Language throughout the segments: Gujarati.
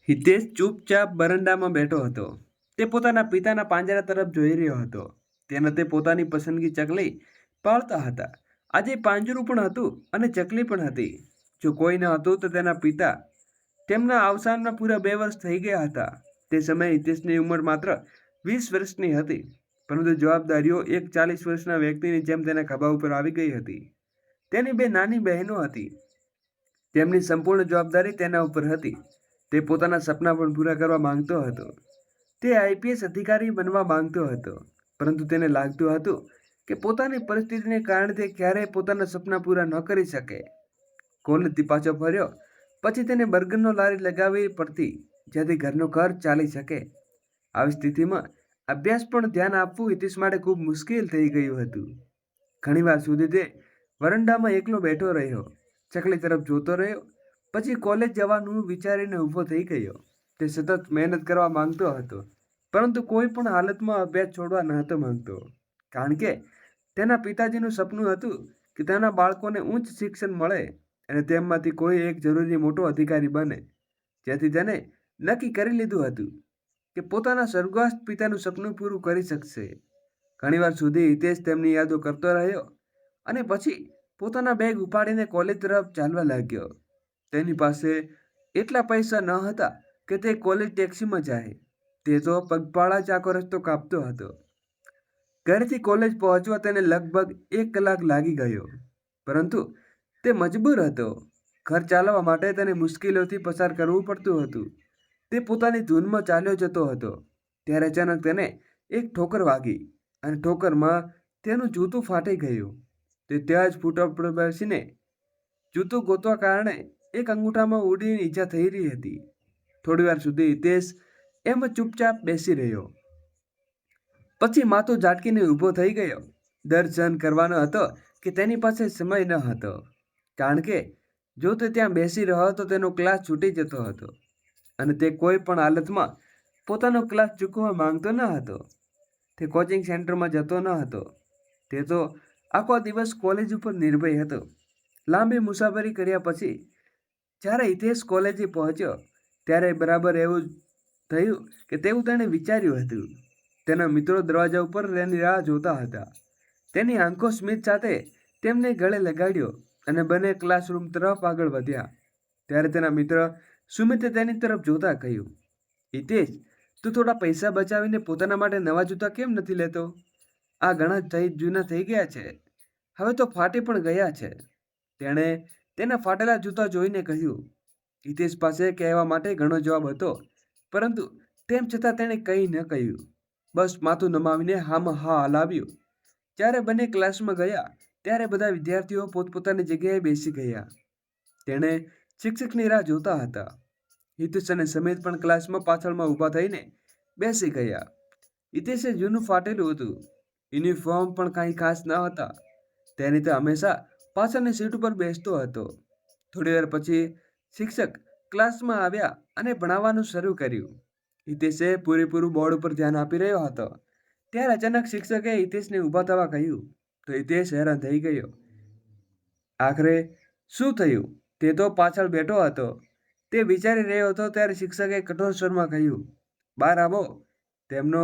હિતેશ ચૂપચાપ બરંડામાં બેઠો હતો. તે પોતાના પિતાના પાંજરા તરફ જોઈ રહ્યો હતો. તે પોતાની પસંદગી ચકલી પાળતા હતા. આજે પાંજરું પણ હતું અને ચકલી પણ હતી. જો કોઈ ન હતું તો તેના પિતા. તેમના અવસાનના પૂરા 2 વર્ષ થઈ ગયા હતા. તે સમયે હિતેશની ઉંમર માત્ર 20 વર્ષની હતી, પરંતુ જવાબદારીઓ એક 40 વર્ષના વ્યક્તિની જેમ તેના ખભા ઉપર આવી ગઈ હતી. તેની 2 નાની બહેનો હતી. તેમની સંપૂર્ણ જવાબદારી તેના ઉપર હતી. તે પોતાના સપના પણ પૂરા કરવા માંગતો હતો. તે આઈપીએસ અધિકારી બનવા માંગતો હતો, પરંતુ તેને લાગતું હતું કે પોતાની પરિસ્થિતિને કારણે તે ક્યારેય પોતાના સપના પૂરા ન કરી શકે. કોલેજથી પાછો ફર્યો પછી તેને બર્ગરનો લારી લગાવવી પડતી, જેથી ઘરનો ખર્ચ ચાલી શકે. આવી સ્થિતિમાં અભ્યાસ પણ ધ્યાન આપવું હિતેશ માટે ખૂબ મુશ્કેલ થઈ ગયું હતું. ઘણીવાર સુધી તે વરંડામાં એકલો બેઠો રહ્યો, ચકલી તરફ જોતો રહ્યો. પછી કોલેજ જવાનું વિચારીને ઊભો થઈ ગયો. તે સતત મહેનત કરવા માંગતો હતો, પરંતુ કોઈ પણ હાલતમાં અભ્યાસ છોડવા નહોતો માંગતો, કારણ કે તેના પિતાજીનું સપનું હતું કે તેના બાળકોને ઉચ્ચ શિક્ષણ મળે અને તેમમાંથી કોઈ એક જરૂરી મોટો અધિકારી બને. જેથી તેને નક્કી કરી લીધું હતું કે પોતાના સ્વર્ગસ્થ પિતાનું સપનું પૂરું કરી શકશે. ઘણીવાર સુધી હિતેશ તેમની યાદો કરતો રહ્યો અને પછી પોતાના બેગ ઉપાડીને કોલેજ તરફ ચાલવા લાગ્યો. તેની પાસે એટલા પૈસા ન હતા કે તે કોલેજ ટેક્સીમાં જાય. તે તો પગપાળા જ આખો રસ્તો કાપતો હતો. ઘરેથી કોલેજ પહોંચવા તેને લગભગ 1 કલાક લાગી ગયો, પરંતુ તે મજબૂર હતો. ઘર ચાલવા માટે તેને મુશ્કેલીઓથી પસાર કરવું પડતું હતું. તે પોતાની ધૂનમાં ચાલ્યો જતો હતો, ત્યારે અચાનક તેને એક ઠોકર વાગી અને ઠોકરમાં તેનું જૂતું ફાટી ગયું. તે ત્યાં જ ફૂટપાથ પર બેસીને જૂતું ગોતવા કારણે એક અંગૂઠામાં ઉડીને ઈજા થઈ રહી હતી. થોડીવાર સુધી હિતેશ એમ જ ચૂપચાપ બેસી રહ્યો. પછી માથું ઝાટકીને ઊભો થઈ ગયો. દર્દ સહન કરવાનો હતો કે તેની પાસે સમય ન હતો, કારણ કે જો તે ત્યાં બેસી રહ્યો તો તેનો ક્લાસ છૂટી જતો હતો અને તે કોઈ પણ હાલતમાં પોતાનો ક્લાસ ચૂકવવા માંગતો ન હતો. તે કોચિંગ સેન્ટરમાં જતો ન હતો. તે તો આખો દિવસ કોલેજ ઉપર નિર્ભય હતો. લાંબી મુસાફરી કર્યા પછી જ્યારે હિતેશ કોલેજે પહોંચ્યો, ત્યારે બરાબર એવું થયું કે તેવું તેણે વિચાર્યું હતું. તેના મિત્રો દરવાજા ઉપર તેની રાહ જોતા હતા. તેની આંખો સ્મિત સાથે તેમને ગળે લગાડ્યો અને બંને ક્લાસરૂમ તરફ આગળ વધ્યા. ત્યારે તેના મિત્ર સુમિતે તેની તરફ જોતા કહ્યું, "હિતેશ, તું થોડા પૈસા બચાવીને પોતાના માટે નવા જૂતા કેમ નથી લેતો? આ ઘણા જૂના થઈ ગયા છે. હવે તો ફાટી પણ ગયા છે." તેણે તેના ફાટેલા જૂતા જોઈને કહ્યું. હિતેશ પાસે કહેવા માટે ઘણો જવાબ હતો, પરંતુ તેમ છતાં તેણે કંઈ ન કહ્યું. બસ માથું નમાવીને હામાં હા હલાવ્યું. જ્યારે બંને ક્લાસમાં ગયા ત્યારે બધા વિદ્યાર્થીઓ પોતપોતાની જગ્યાએ બેસી ગયા. તેણે શિક્ષકની રાહ જોતા હતા. હિતેશ અને સમિત પણ ક્લાસમાં પાછળમાં ઊભા થઈને બેસી ગયા. હિતેશે જૂનું ફાટેલું હતું. યુનિફોર્મ પણ કાંઈ ખાસ ન હતા. તેની તો હંમેશા પાછળની સીટ ઉપર બેસતો હતો. થોડીવાર પછી શિક્ષક ક્લાસમાં આવ્યા અને ભણાવવાનું શરૂ કર્યું. હિતેશે પૂરેપૂરું બોર્ડ ઉપર ધ્યાન આપી રહ્યો હતો. ત્યારે અચાનક શિક્ષકે હિતેશને ઊભા થવા કહ્યું, તો હિતેશ હેરાન થઈ ગયો. આખરે શું થયું? તે તો પાછળ બેઠો હતો. તે વિચારી રહ્યો હતો ત્યારે શિક્ષકે કઠોર સ્વરમાં કહ્યું, "બહાર આવો." તેમનો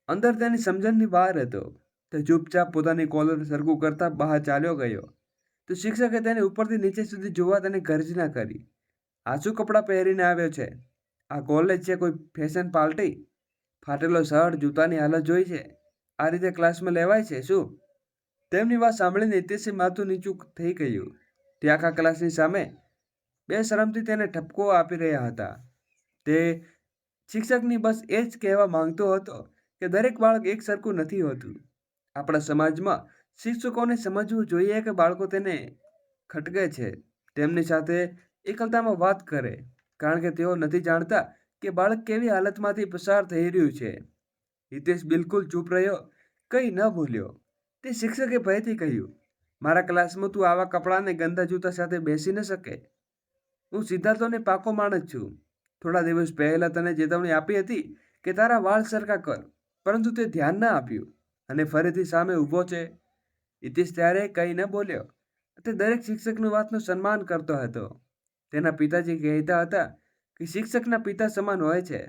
અંદર તેની સમજણની બહાર હતો. તે ચૂપચાપ પોતાની કોલર સરખું કરતા બહાર ચાલ્યો ગયો. તો શિક્ષકે તેને ઉપરથી નીચે સુધી જોવા તેને ગર્જના કરી, "આ શું કપડાં પહેરીને આવ્યો છે? આ કોલેજ છે, કોઈ ફેશન પાર્ટી? ફાટેલો શર્ટ, જૂતાની હાલત જોઈ છે? આ રીતે ક્લાસમાં લેવાય છે શું?" તેમની વાત સાંભળીને હિતેશે માથું નીચું થઈ ગયું. તે આખા ક્લાસની સામે બેશરમથી તેને ઠપકો આપી રહ્યા હતા. તે શિક્ષકની બસ એ જ કહેવા માંગતો હતો કે દરેક બાળક એક સરખું નથી હોતું. આપણા સમાજમાં શિક્ષકોને સમજવું જોઈએ કે બાળકો તેને ખટકે છે. તેમની સાથે એકલતામાં વાત કરે, કારણ કે તેઓ નથી જાણતા કે બાળક કેવી હાલતમાંથી પસાર થઈ રહ્યું છે. હિતેશ બિલકુલ ચૂપ રહ્યો, કંઈ ન બોલ્યો. તે શિક્ષકે ભયથી કહ્યું, "મારા ક્લાસમાં તું આવા કપડાં અને ગંદા જૂતા સાથે બેસી ન શકે. હું સિદ્ધાર્થોને પાકો માણસ છું. થોડા દિવસ પહેલા તને ચેતવણી આપી હતી કે તારા વાળ સરખા કર, પરંતુ તે ધ્યાન ન આપ્યું અને ફરીથી સામે ઊભો છે." હિતેશ ત્યારે કંઈ ન બોલ્યો. તે દરેક શિક્ષકની વાતનું સન્માન કરતો હતો. તેના પિતાજી કહેતા હતા કે શિક્ષકના પિતા સમાન હોય છે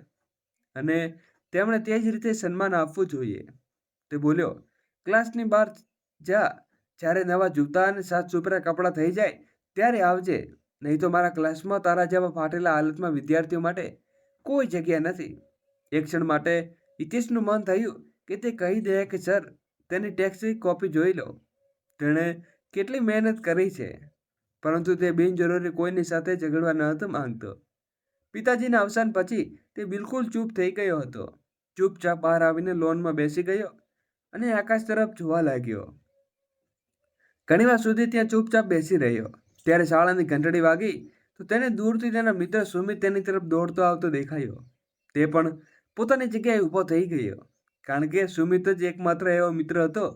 અને તેમણે તે જ રીતે સન્માન આપવું જોઈએ. તે બોલ્યો, ક્લાસની બહાર જા, જ્યારે નવા જૂતા અને સાફ સુથરા કપડાં થઈ જાય ત્યારે આવજે, નહીં તો મારા ક્લાસમાં તારા જેવા ફાટેલા હાલતમાં વિદ્યાર્થીઓ માટે કોઈ જગ્યા નથી. એક ક્ષણ માટે હિતેશનું મન થયું કે તે કહી દે કે સર, તેની ટેક્સની કોપી જોઈ લો. તેણે કેટલી મહેનત કરી છે, પરંતુ તે બિનજરૂરી કોઈની સાથે ઝઘડવા ન હતો માંગતો. પિતાજીના અવસાન પછી તે બિલકુલ ચૂપ થઈ ગયો હતો. ચૂપચાપ બહાર આવીને લોનમાં બેસી ગયો અને આકાશ તરફ જોવા લાગ્યો. ઘણીવાર સુધી ત્યાં ચૂપચાપ બેસી રહ્યો. ત્યારે શાળાની ઘંટડી વાગી તો તેને દૂરથી તેના મિત્ર સુમિત તેની તરફ દોડતો આવતો દેખાયો. તે પણ પોતાની જગ્યાએ ઊભો થઈ ગયો, કારણ કે સુમિત જ એકમાત્ર એવો મિત્ર હતો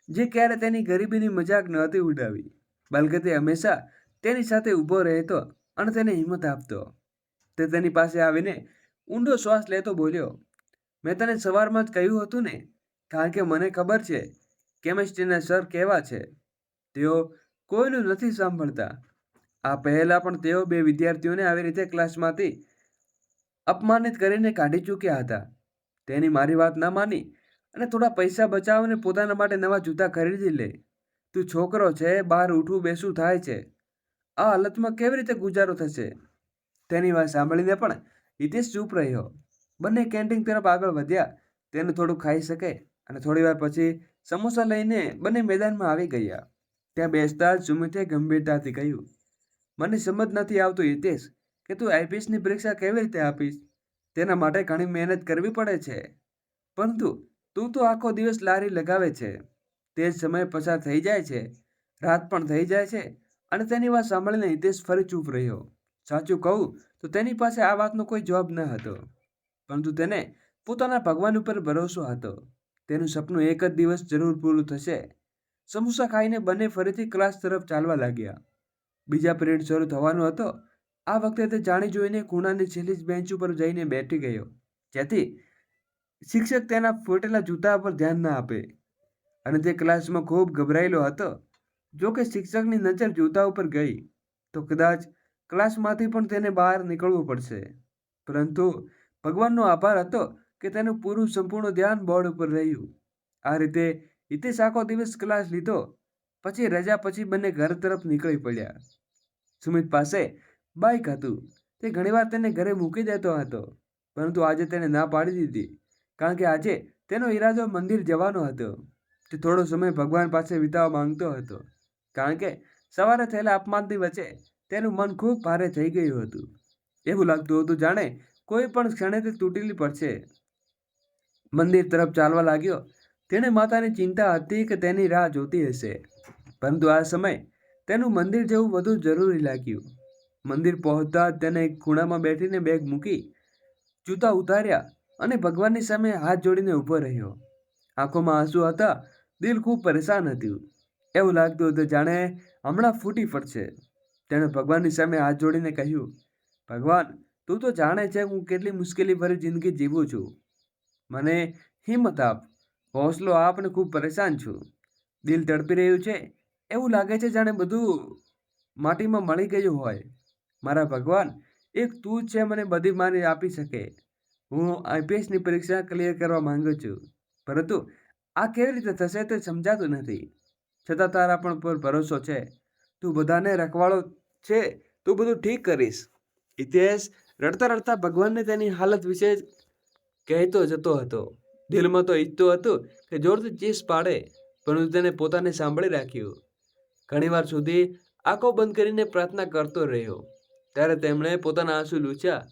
જે ક્યારે તેની ગરીબીની મજાક નહોતી ઉડાવી, બલકે તે હંમેશા તેની સાથે ઊભો રહેતો અને તેને હિંમત આપતો. તે તેની પાસે આવીને ઊંડો શ્વાસ લેતો બોલ્યો, મેં તને સવારમાં જ કહ્યું હતું ને, કારણ કે મને ખબર છે કેમેસ્ટ્રીના સર કેવા છે. તેઓ કોઈનું નથી સાંભળતા. આ પહેલા પણ તેઓ 2 વિદ્યાર્થીઓને આવી રીતે ક્લાસમાંથી અપમાનિત કરીને કાઢી ચૂક્યા હતા. તેની મારી વાત ના માની અને થોડા પૈસા બચાવીને પોતાના માટે નવા જૂતા ખરીદી લે. તું છોકરો છે, બહાર ઉઠવું બેસવું થાય છે, આ હાલતમાં કેવી રીતે ગુજારો થશે? તેની વાત સાંભળીને પણ હિતેશ ચૂપ રહ્યો. બંને કેન્ટીન તરફ આગળ વધ્યા. તેનું થોડું ખાઈ શકે અને થોડીવાર પછી સમોસા લઈને બંને મેદાનમાં આવી ગયા. ત્યાં બેસતા જ સુમિતે ગંભીરતાથી કહ્યું, મને સમજ નથી આવતું હિતેશ કે તું આઈપીએસની પરીક્ષા કેવી રીતે આપીશ. તેના માટે ઘણી મહેનત કરવી પડે છે, પરંતુ તું તો આખો દિવસ લારી લગાવે છે. તે જ સમય પસાર થઈ જાય છે, રાત પણ થઈ જાય છે. અને તેની વાત સાંભળીને હિતેશ ફરી ચૂપ રહ્યો. સાચું કહું તો તેની પાસે આ વાતનો કોઈ જવાબ ન હતો, પરંતુ તેને પોતાના ભગવાન ઉપર ભરોસો હતો. તેનું સપનું એક જ દિવસ જરૂર પૂરું થશે. સમોસા ખાઈને બંને ફરીથી ક્લાસ તરફ ચાલવા લાગ્યા. બીજા પિરિયડ શરૂ થવાનો હતો. આ વખતે તે જાણી જોઈને ખૂણાની છેલ્લી જ બેન્ચ ઉપર જઈને બેઠી ગયો, જેથી શિક્ષક તેના ફૂટેલા જૂતા પર ધ્યાન ના આપે. અને તે ક્લાસમાં ખૂબ ગભરાયેલો હતો. જો કે શિક્ષકની નજર જૂતા ઉપર ગઈ તો કદાચ ક્લાસમાંથી પણ તેને બહાર નીકળવું પડશે. પરંતુ ભગવાનનો આભાર હતો કે તેનું પૂરું સંપૂર્ણ ધ્યાન બોર્ડ ઉપર રહ્યું. આ રીતે હિતેશ આખો દિવસ ક્લાસ લીધો. પછી રજા પછી બંને ઘર તરફ નીકળી પડ્યા. સુમિત પાસે બાઇક હતું. તે ઘણીવાર તેને ઘરે મૂકી દેતો હતો, પરંતુ આજે તેને ના પાડી દીધી, કારણ કે આજે તેનો ઈરાદો મંદિર જવાનો હતો. તે થોડો સમય ભગવાન પાસે વિતાવવા માંગતો હતો, કારણ કે સવારે થયેલા અપમાનની વચ્ચે તેનું મન ખૂબ ભારે થઈ ગયું હતું. એવું લાગતું હતું જાણે કોઈ પણ ક્ષણે તે તૂટેલી પડશે. મંદિર તરફ ચાલવા લાગ્યો. તેણે માતાની ચિંતા હતી કે તેની રાહ જોતી હશે, પરંતુ આ સમય તેનું મંદિર જવું વધુ જરૂરી લાગ્યું. મંદિર પહોંચતા જ તેને એક ખૂણામાં બેઠીને બેગ મૂકી, જૂતા ઉતાર્યા અને ભગવાનની સામે હાથ જોડીને ઊભો રહ્યો. આંખોમાં આંસુ હતા, દિલ ખૂબ પરેશાન હતું. એવું લાગતું હતું જાણે હમણાં ફૂટી પડશે. તેણે ભગવાનની સામે હાથ જોડીને કહ્યું, ભગવાન, તું તો જાણે છે હું કેટલી મુશ્કેલીભરી જિંદગી જીવું છું. મને હિંમત આપ, હોંસલો આપ અને ખૂબ પરેશાન છું. દિલ તડપી રહ્યું છે. એવું લાગે છે જાણે બધું માટીમાં મળી ગયું હોય. મારા ભગવાન, એક તું જ છે મને બધી મારી આપી શકે. હું આઈપીએસની પરીક્ષા ક્લિયર કરવા માંગુ છું, પરંતુ આ કેવી રીતે થશે તે સમજાતું નથી. છતાં તારા પણ પર ભરોસો છે. તું બધાને રખવાળો છે, તું બધું ઠીક કરીશ. હિતેશ રડતા રડતા ભગવાનને તેની હાલત વિશે કહેતો જતો હતો. દિલમાં તો ઈચ્છતું હતું કે જોરથી ચીસ પાડે, પરંતુ તેને પોતાને સાંભળી રાખ્યું. ઘણીવાર સુધી આંખો બંધ કરીને પ્રાર્થના કરતો રહ્યો. ત્યારે તેમણે પોતાના આંસુ લૂછ્યા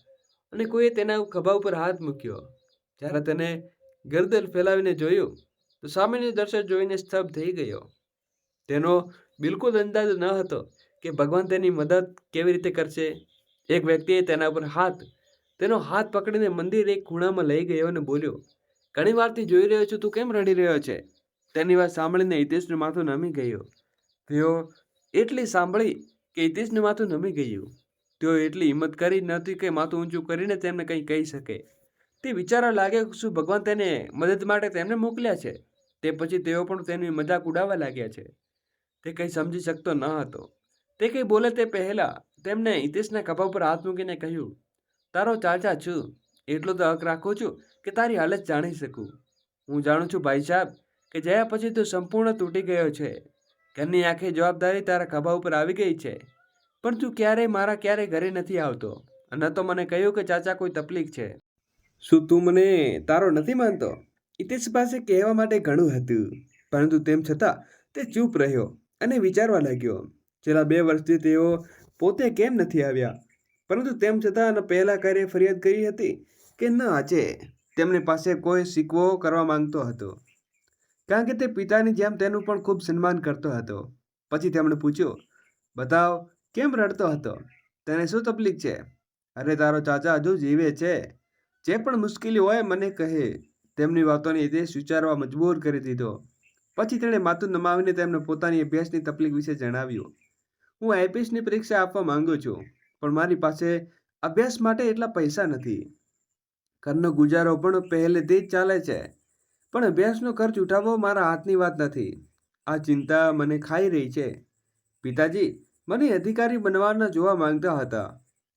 અને કોઈએ તેના ખભા ઉપર હાથ મૂક્યો. જ્યારે તેને ગરદન ફેલાવીને જોયું તો સામેનું દર્શન જોઈને સ્તબ્ધ થઈ ગયો. તેનો બિલકુલ અંદાજ ન હતો કે ભગવાન તેની મદદ કેવી રીતે કરશે. એક વ્યક્તિએ તેનો હાથ પકડીને મંદિર એક ખૂણામાં લઈ ગયો અને બોલ્યો, ઘણી વારથી જોઈ રહ્યો છું તું કેમ રડી રહ્યો છે. તેની વાત સાંભળીને હિતેશનું માથું નમી ગયું. તેઓ એટલી સાંભળી કે હિતેશનું માથું નમી ગયું. તેઓ એટલી હિંમત કરી નહોતી કે માથું ઊંચું કરીને તેમને કંઈ કહી શકે. તે વિચારવા લાગ્યો શું ભગવાન તેને મદદ માટે તેમને મોકલ્યા છે. તે પછી તેઓ પણ તેની મજાક ઉડાવવા લાગ્યા છે. તે કંઈ સમજી શકતો ન હતો. તે કંઈ બોલે તે પહેલા તેમણે હિતેશના ખભા પર હાથ મૂકીને કહ્યું, તારો ચાચા છું, એટલો તો હક રાખું છું કે તારી હાલત જાણી શકું. હું જાણું છું ભાઈ સાહેબ કે જયા પછી તું સંપૂર્ણ તૂટી ગયો છે. ઘરની આખી જવાબદારી તારા ખભા ઉપર આવી ગઈ છે. પણ તું ક્યારેય ઘરે નથી આવતો. અને તો મને કહ્યું કે ચાચા કોઈ તકલીફ છે. શું તું મને તારો નથી માનતો? હિતેશ પાસે કહેવા માટે ઘણું હતું, પરંતુ તેમ છતાં તે ચૂપ રહ્યો અને વિચારવા લાગ્યો. છેલ્લા 2 વર્ષથી તેઓ પોતે કેમ નથી આવ્યા, પરંતુ તેમ છતાં પહેલા ક્યારે ફરિયાદ કરી હતી કે ન આજે તેમની પાસે કોઈ શીખવો કરવા માંગતો હતો, કારણ કે તે પિતાની જેમ તેનું પણ ખૂબ સન્માન કરતો હતો. પછી તેમણે પૂછ્યું, બતાવ, કેમ રડતો હતો? તને શું તકલીફ છે? અરે તારો ચાચા હજુ જીવે છે. જે પણ મુશ્કેલી હોય મને કહે. તેમની વાતોને હિતેશ વિચારવા મજબૂર કરી દીધો. પછી તેણે માથું નમાવીને તેમને પોતાની અભ્યાસની તકલીફ વિશે જણાવ્યું. હું આઈપીએસની પરીક્ષા આપવા માંગુ છું, પણ મારી પાસે અભ્યાસ માટે એટલા પૈસા નથી. ઘરનો ગુજારો પણ પહેલેથી જ ચાલે છે, પણ અભ્યાસનો ખર્ચ ઉઠાવવો મારા હાથની વાત નથી. આ ચિંતા મને ખાઈ રહી છે. પિતાજી મને અધિકારી બનવાના જોવા માંગતા હતા.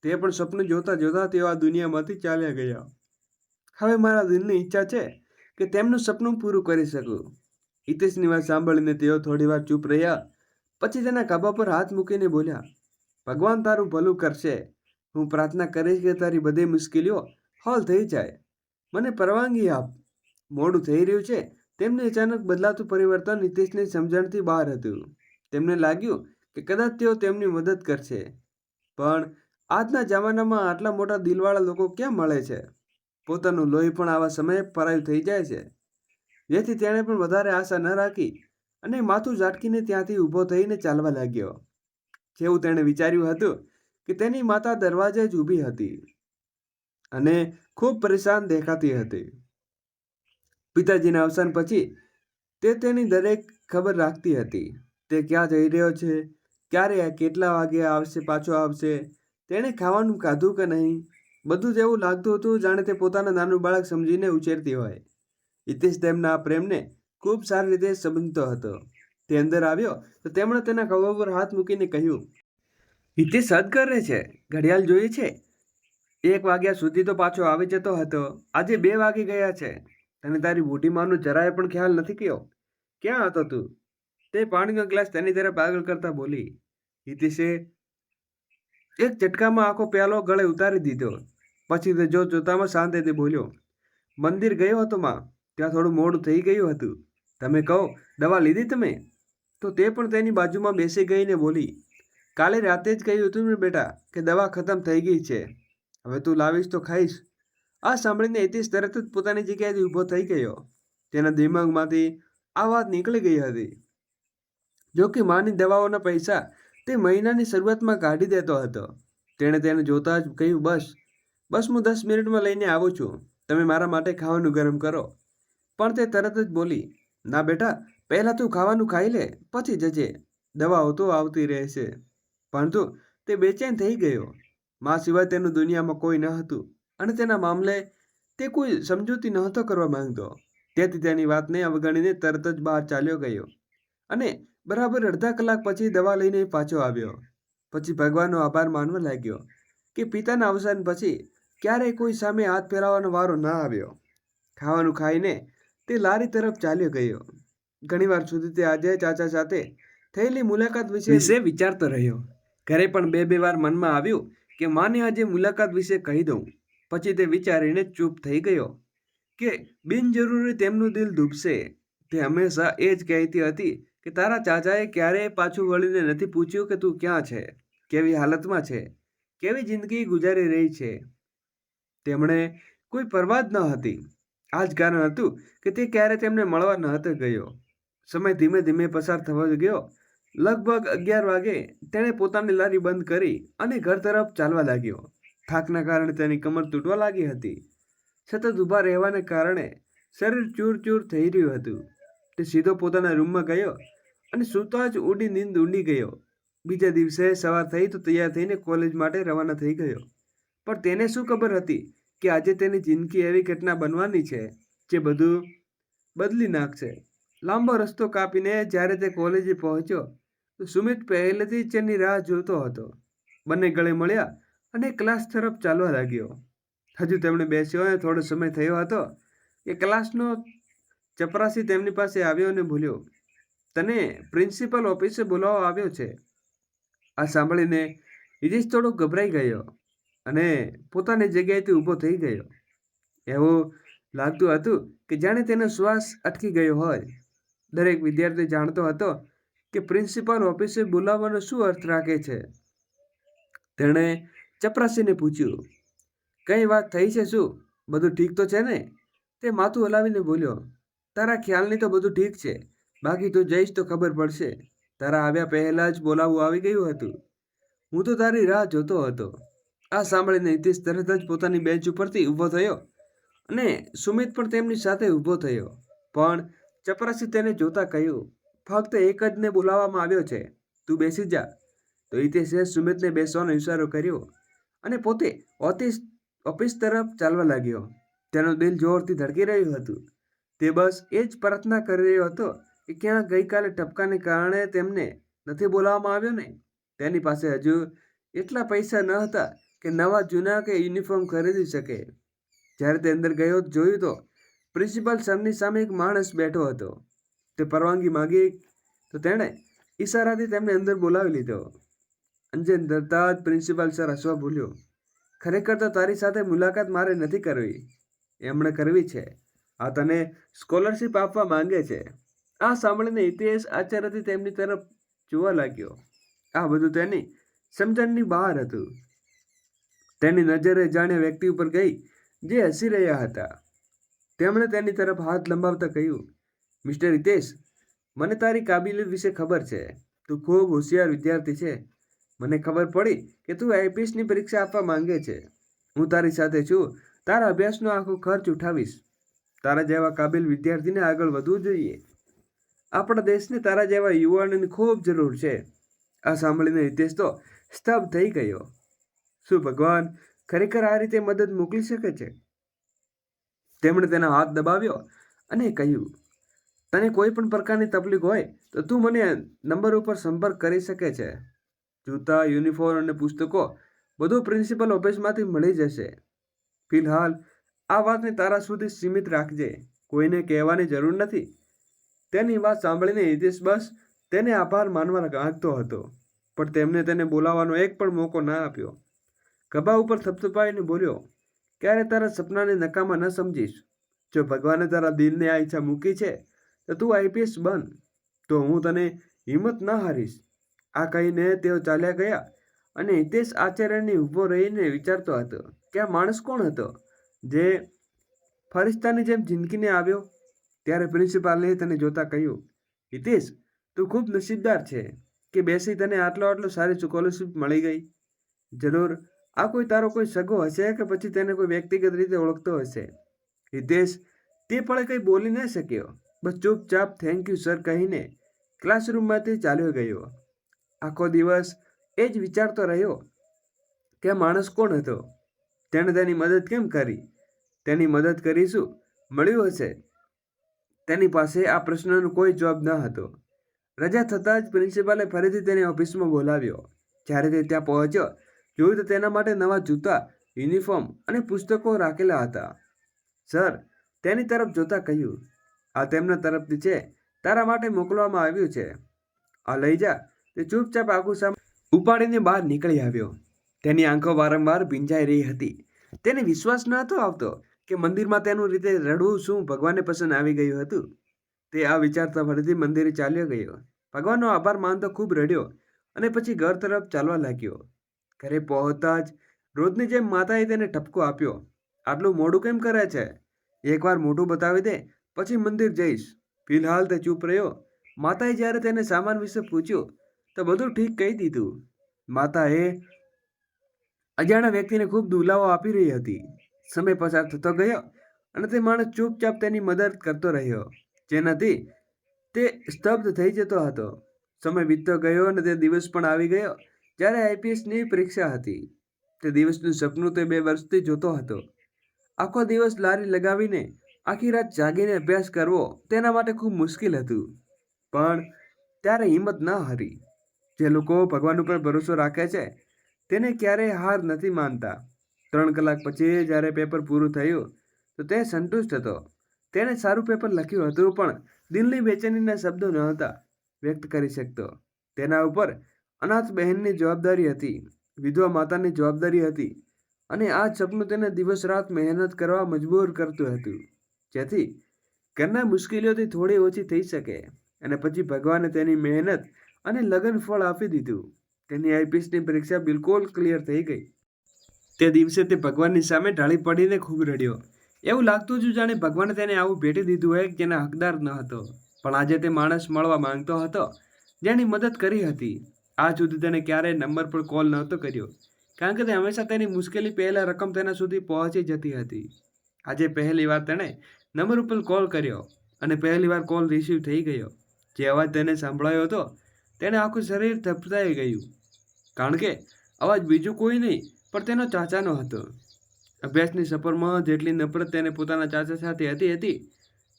તે પણ સપનું જોતા જોતા તેઓ આ દુનિયામાંથી ચાલ્યા ગયા. હવે મારા દિલની ઈચ્છા છે કે તેમનું સપનું પૂરું કરી શકું. હિતેશની વાત સાંભળીને તેઓ થોડીવાર ચૂપ રહ્યા. પછી તેના ખભા પર હાથ મૂકીને બોલ્યા, ભગવાન તારું ભલું કરશે. હું પ્રાર્થના કરીશ કે તારી બધી મુશ્કેલીઓ હલ થઈ જાય. મને પરવાનગી આપ. મોડું થઈ રહ્યું છે. તેમને અચાનક બદલાતું પરિવર્તન હિતેશની સમજણથી બહાર હતું. તેમને લાગ્યું કે કદાચ તેઓ તેમની મદદ કરશે, પણ આજના જમાનામાં આટલા મોટા દિલવાળા લોકો ક્યાં મળે છે? પોતાનું લોહી પણ આવા સમયે પરાયું થઈ જાય છે. જેથી તેણે પણ વધારે આશા ન રાખી અને માથું ઝાટકીને ત્યાંથી ઊભો થઈને ચાલવા લાગ્યો. જેવું તેણે વિચાર્યું હતું કે તેની માતા દરવાજે જ ઊભી હતી અને ખૂબ પરેશાન દેખાતી હતી. પિતાજીના અવસાન પછી તે તેની દરેક ખબર રાખતી હતી. તે ક્યાં જઈ રહ્યો છે, ક્યારે કેટલા વાગે પાછો આવશે, તેણે ખાવાનું ખાધું કે નહીં, બધું જ એવું લાગતું હતું જાણે તે પોતાના નાનું બાળક સમજીને ઉછેરતી હોય. હિતેશ તેમના આ પ્રેમને ખૂબ સારી રીતે સમજતો હતો. તે અંદર આવ્યો તો તેમણે તેના ખભા પર હાથ મૂકીને કહ્યું, હિતેશ હદ કરે છે. ઘડિયાળ જોઈએ છે, 1 વાગ્યા સુધી તો પાછો આવી જતો હતો. આજે 2 વાગી ગયા છે. તને તારી મોટી માનો જરાય પણ ખ્યાલ નથી કયો? ક્યાં હતો તું? તે પાણીનો ગ્લાસ તેની તરફ આગળ કરતા બોલી. હિતેશે એક ઝટકામાં આખો પ્યાલો ગળે ઉતારી દીધો. પછી તે જોતામાં શાંતિથી બોલ્યો, મંદિર ગયો હતો માં. ત્યાં થોડું મોડું થઈ ગયું હતું. તમે કહો, દવા લીધી તમે? તો તે પણ તેની બાજુમાં બેસી ગઈને બોલી, કાલે રાતે જ કહ્યું હતું ને બેટા કે દવા ખતમ થઈ ગઈ છે. હવે તું લાવીશ તો ખાઈશ. આ સાંભળીને હિતેશ તરત જ પોતાની જગ્યાએથી ઊભો થઈ ગયો. તેના દિમાગમાંથી આ વાત નીકળી ગઈ હતી. જો કે માની દવાઓના પૈસા તે મહિનાની શરૂઆતમાં કાઢી દેતો હતો. તેણે તેને જોતા જ કહ્યું, બસ હું 10 મિનિટમાં લઈને આવું છું. તમે મારા માટે ખાવાનું ગરમ કરો. પણ તે તરત જ બોલી, ના બેટા, પહેલાં તું ખાવાનું ખાઈ લે, પછી જજે. દવાઓ તો આવતી રહેશે. પરંતુ તે બેચેન થઈ ગયો. મા સિવાય તેનું દુનિયામાં કોઈ ન હતું અને તેના મામલે તે કોઈ સમજૂતી નહોતો કરવા માંગતો. તેથી તેની વાતને અવગણીને તરત જ બહાર ચાલ્યો ગયો અને બરાબર અડધા કલાક પછી દવા લઈને પાછો આવ્યો. પછી ભગવાનનો આભાર માનવા લાગ્યો કે પિતાના અવસાન પછી ક્યારેય કોઈ સામે હાથ ફેરવવાનો વારો ન આવ્યો. ખાવાનું ખાઈને તે લારી તરફ ચાલ્યો ગયો. ઘણીવાર સુધી તે આજે ચાચા સાથે થયેલી મુલાકાત વિશે વિચારતો રહ્યો. ઘરે પણ 2 વાર મનમાં આવ્યું કે માને આજે મુલાકાત વિશે કહી દઉં. પછી તે વિચારીને ચૂપ થઈ ગયો કે બિનજરૂરી તેમનું દિલ દુભશે. તે હંમેશા એ જ કહેતી હતી કે તારા ચાચાએ ક્યારેય પાછું વળીને નથી પૂછ્યું કે તું ક્યાં છે, કેવી હાલતમાં છે, કેવી જિંદગી ગુજારી રહી છે. તેમણે કોઈ પરવા જ ન હતી. આ જ કારણ હતું કે તે ક્યારે તેમને મળવા ન હતો ગયો. સમય ધીમે ધીમે પસાર થવા ગયો. લગભગ 11 વાગે તેણે પોતાની લારી બંધ કરી અને ઘર તરફ ચાલવા લાગ્યો. થાકના કારણે તેની કમર તૂટવા લાગી હતી. સતત ઊભા રહેવાને કારણે શરીર ચૂર થઈ રહ્યું હતું. તે સીધો પોતાના રૂમમાં ગયો અને સૂતા જ નીંદ ઊંડી ગયો. બીજા દિવસે સવાર થઈ તો તૈયાર થઈને કોલેજ માટે રવાના થઈ ગયો. પણ તેને શું ખબર હતી કે આજે તેની જિંદગી એવી ઘટના બનવાની છે જે બધું બદલી નાખશે. લાંબો રસ્તો કાપીને જ્યારે તે કોલેજે પહોંચ્યો તો સુમિત પહેલેથી જ તેની રાહ જોતો હતો. બંને ગળે મળ્યા અને ક્લાસ તરફ ચાલવા લાગ્યો. હજુ તેમણે બેસ્યો અને થોડો સમય થયો હતો કે ક્લાસનો ચપરાસી તેમની પાસે આવ્યો અને બોલ્યો, તને પ્રિન્સિપલ ઓફિસે બોલાવવા આવ્યો છે. આ સાંભળીને હિતેશ થોડો ગભરાઈ ગયો અને પોતાની જગ્યાએથી ઊભો થઈ ગયો. એવું લાગતું હતું કે જાણે તેનો શ્વાસ અટકી ગયો હોય. દરેક વિદ્યાર્થી જાણતો હતો કે પ્રિન્સિપાલ ઓફિસે બોલાવવાનો શું અર્થ રાખે છે. તેણે ચપરાસીને પૂછ્યું, કઈ વાત થઈ છે? શું બધું ઠીક તો છે ને? તે માથું હલાવીને બોલ્યો, તારા ખ્યાલની તો બધું ઠીક છે, બાકી તું જઈશ તો ખબર પડશે. તારા આવ્યા પહેલાં જ બોલાવવું આવી ગયું હતું. હું તો તારી રાહ જોતો હતો. આ સાંભળીને હિતેશ તરત જ પોતાની બેન્ચ ઉપરથી ઊભો થયો અને સુમિત પણ તેમની સાથે ઊભો થયો. પણ ચપરાસી તેને જોતા કહ્યું, ફક્ત એક જ ને બોલાવવામાં આવ્યો છે, તું બેસી જા. તો હિતેશે સુમિતને બેસવાનો ઇશારો કર્યો અને પોતે ઓફિસ તરફ ચાલવા લાગ્યો. તેનું દિલ જોરથી ધડકી રહ્યું હતું. તે બસ એ જ પ્રાર્થના કરી રહ્યો હતો કે ક્યાં ગઈકાલે ટપકાને કારણે તેમને નથી બોલાવવામાં આવ્યો ને. તેની પાસે હજુ એટલા પૈસા ન હતા કે નવા જૂના કે યુનિફોર્મ ખરીદી શકે. જ્યારે તે અંદર ગયો જોયું તો પ્રિન્સિપાલ સરની સામે એક માણસ બેઠો હતો. તે પરવાનગી માંગી તો તેણે ઈશારાથી તેમને અંદર બોલાવી લીધો. અંજન ડરતા જ પ્રિન્સિપાલ સર હસવા બોલ્યો, ખરેખર તો તારી સાથે મુલાકાત મારે નથી કરવી, એમણે કરવી છે. આ તને સ્કોલરશિપ આપવા માંગે છે. આ સાંભળીને હિતેશ આશ્ચર્યથી તેમની તરફ જોવા લાગ્યો. આ બધું તેની સમજણની બહાર હતું. તેની નજરે જાણ્યા વ્યક્તિ ઉપર ગઈ જે હસી રહ્યા હતા. તેમણે તેની તરફ હાથ લંબાવતા કહ્યું, મિસ્ટર હિતેશ, મને તારી કાબિલિયત વિશે ખબર છે. તું ખૂબ હોશિયાર વિદ્યાર્થી છે. મને ખબર પડી કે તું આઈપીએસની પરીક્ષા આપવા માંગે છે. હું તારી સાથે છું. તારા અભ્યાસનો આખો ખર્ચ ઉઠાવીશ. તારા જેવા કાબિલ વિદ્યાર્થીને આગળ વધવું જોઈએ. આપણા દેશને તારા જેવા યુવાનોની ખૂબ જરૂર છે. આ સાંભળીને હિતેશ તો સ્તબ્ધ થઈ ગયો. શું ભગવાન ખરેખર આ રીતે મદદ મોકલી શકે છે? તેમણે તેનો હાથ દબાવ્યો અને કહ્યું, તને કોઈ પણ પ્રકારની તકલીફ હોય તો તું મને નંબર ઉપર સંપર્ક કરી શકે છે. જૂતા, યુનિફોર્મ અને પુસ્તકો બધું પ્રિન્સિપલ ઓફિસમાંથી મળી જશે. ફિલહાલ આ વાતને તારા સુધી સીમિત રાખજે. કોઈને કહેવાની જરૂર નથી. તેની વાત સાંભળીને હિતેશ બસ તેને આભાર માનવા માંગતો હતો, પણ તેમને તેને બોલાવવાનો એક પણ મોકો ના આપ્યો. ખભા ઉપર થપથપાવીને બોલ્યો, ક્યારે તારા સપનાને નકામા ન સમજીશ. જો ભગવાને તારા દિલને આ ઈચ્છા મૂકી છે તો તું આઈપીએસ બન, તો હું તને હિંમત ન હારીશ. આ કહીને તેઓ ચાલ્યા ગયા અને હિતેશ આશ્ચર્યથી ઊભો રહીને વિચારતો હતો કે આ માણસ કોણ હતો જે ફરિશ્તાની જેમ જિંદગીને આવ્યો. ત્યારે પ્રિન્સિપાલે તેને જોતા કહ્યું, હિતેશ, તું ખૂબ નસીબદાર છે કે બેસી તને આટલો સારી સ્કોલરશિપ મળી ગઈ. જરૂર આ તારો કોઈ સગો હશે કે પછી તેને કોઈ વ્યક્તિગત રીતે ઓળખતો હશે. હિતેશ તે પળે કંઈ બોલી ન શક્યો. બસ ચૂપચાપ થેન્ક યુ સર કહીને ક્લાસરૂમમાંથી ચાલ્યો ગયો. આખો દિવસ એ જ વિચારતો રહ્યો કે આ માણસ કોણ હતો? તેણે તેની મદદ કેમ કરી? તેની મદદ કરી શું મળ્યું હશે? તેની પાસે આ પ્રશ્નનો કોઈ જવાબ ન હતો. રજા થતાં જ પ્રિન્સિપાલે ફરીથી તેને ઓફિસમાં બોલાવ્યો. જ્યારે તે ત્યાં પહોંચ્યો જોયું તો તેના માટે નવા જૂતા, યુનિફોર્મ અને પુસ્તકો રાખેલા હતા. સર તેની તરફ જોતા કહ્યું, આ તેમના તરફથી છે, તારા માટે મોકલવામાં આવ્યું છે. આ લઈ જા. તે ચૂપચાપ આખું સામાન ઉપાડીને બહાર નીકળી આવ્યો. તેની આંખો વારંવાર ભીંજાઈ રહી હતી. તેને વિશ્વાસ નહોતો આવતો કે મંદિરમાં તેનું રીતે રડવું શું ભગવાનને પસંદ આવી ગયું હતું. તે આ વિચારતા ફરીથી મંદિરે ચાલ્યો ગયો. ભગવાનનો આભાર માનતો ખૂબ રડ્યો અને પછી ઘર તરફ ચાલવા લાગ્યો. ઘરે પહોંચતા જ રોજની જેમ માતાએ તેને ઠપકો આપ્યો, આટલું મોડું કેમ કરે છે? એકવાર મોઢું બતાવી દે, પછી મંદિર જઈશ. ફિલહાલ તે ચૂપ રહ્યો. માતાએ જ્યારે તેને સામાન વિશે પૂછ્યું તો બધું ઠીક કહી દીધું. માતાએ અજાણ્યા વ્યક્તિને ખૂબ દુલાવો આપી રહી હતી. સમય પસાર થતો ગયો અને તે માણસ ચૂપચાપ તેની મદદ કરતો રહ્યો, જેનાથી તે સ્તબ્ધ થઈ જતો હતો. સમય વીતતો ગયો અને તે દિવસ પણ આવી ગયો જ્યારે આઈપીએસની પરીક્ષા હતી. તે દિવસનું સપનું તે 2 વર્ષથી જોતો હતો. આખો દિવસ લારી લગાવીને આખી રાત જાગીને અભ્યાસ કરવો તેના માટે ખૂબ મુશ્કેલ હતું. પણ ત્યારે હિંમત ન હારી. જે લોકો ભગવાન ઉપર ભરોસો રાખે છે તેને ક્યારેય હાર નથી માનતા. 3 કલાક પછી જ્યારે પેપર પૂરું થયું તો તે સંતુષ્ટ હતો. તેણે સારું પેપર લખ્યું હતું, પણ દિલની બેચેનીના શબ્દો નહોતા વ્યક્ત કરી શકતો. તેના ઉપર અનાથ બહેનની જવાબદારી હતી, વિધવા માતાની જવાબદારી હતી, અને આ જ સપનું તેને દિવસ રાત મહેનત કરવા મજબૂર કરતું હતું, જેથી ઘરના મુશ્કેલીઓથી થોડી ઓછી થઈ શકે. અને પછી ભગવાને તેની મહેનત અને લગન ફળ આપી દીધું. તેની આઈપીએસની પરીક્ષા બિલકુલ ક્લિયર થઈ ગઈ. તે દિવસે તે ભગવાનની સામે ઢાળી પડીને ખૂબ રડ્યો. એવું લાગતું હતું જાણે ભગવાને તેને આવું ભેટી દીધું હોય જેના હકદાર ન હતો. પણ આજે તે માણસ મળવા માંગતો હતો જેની મદદ કરી હતી. આજ સુધી તેને ક્યારેય નંબર પર કોલ નહોતો કર્યો, કારણ કે તે હંમેશા તેની મુશ્કેલી પહેલા રકમ તેના સુધી પહોંચી જતી હતી. આજે પહેલી વાર તેણે નંબર ઉપર કોલ કર્યો અને પહેલી વાર કોલ રિસીવ થઈ ગયો. જે અવાજ તેને સાંભળાયો હતો તેને આખું શરીર ધબકાઈ ગયું, કારણ કે અવાજ બીજું કોઈ નહીં પણ તેનો ચાચાનો હતો. અભ્યાસની સફરમાં જેટલી નફરત તેને પોતાના ચાચા સાથે હતી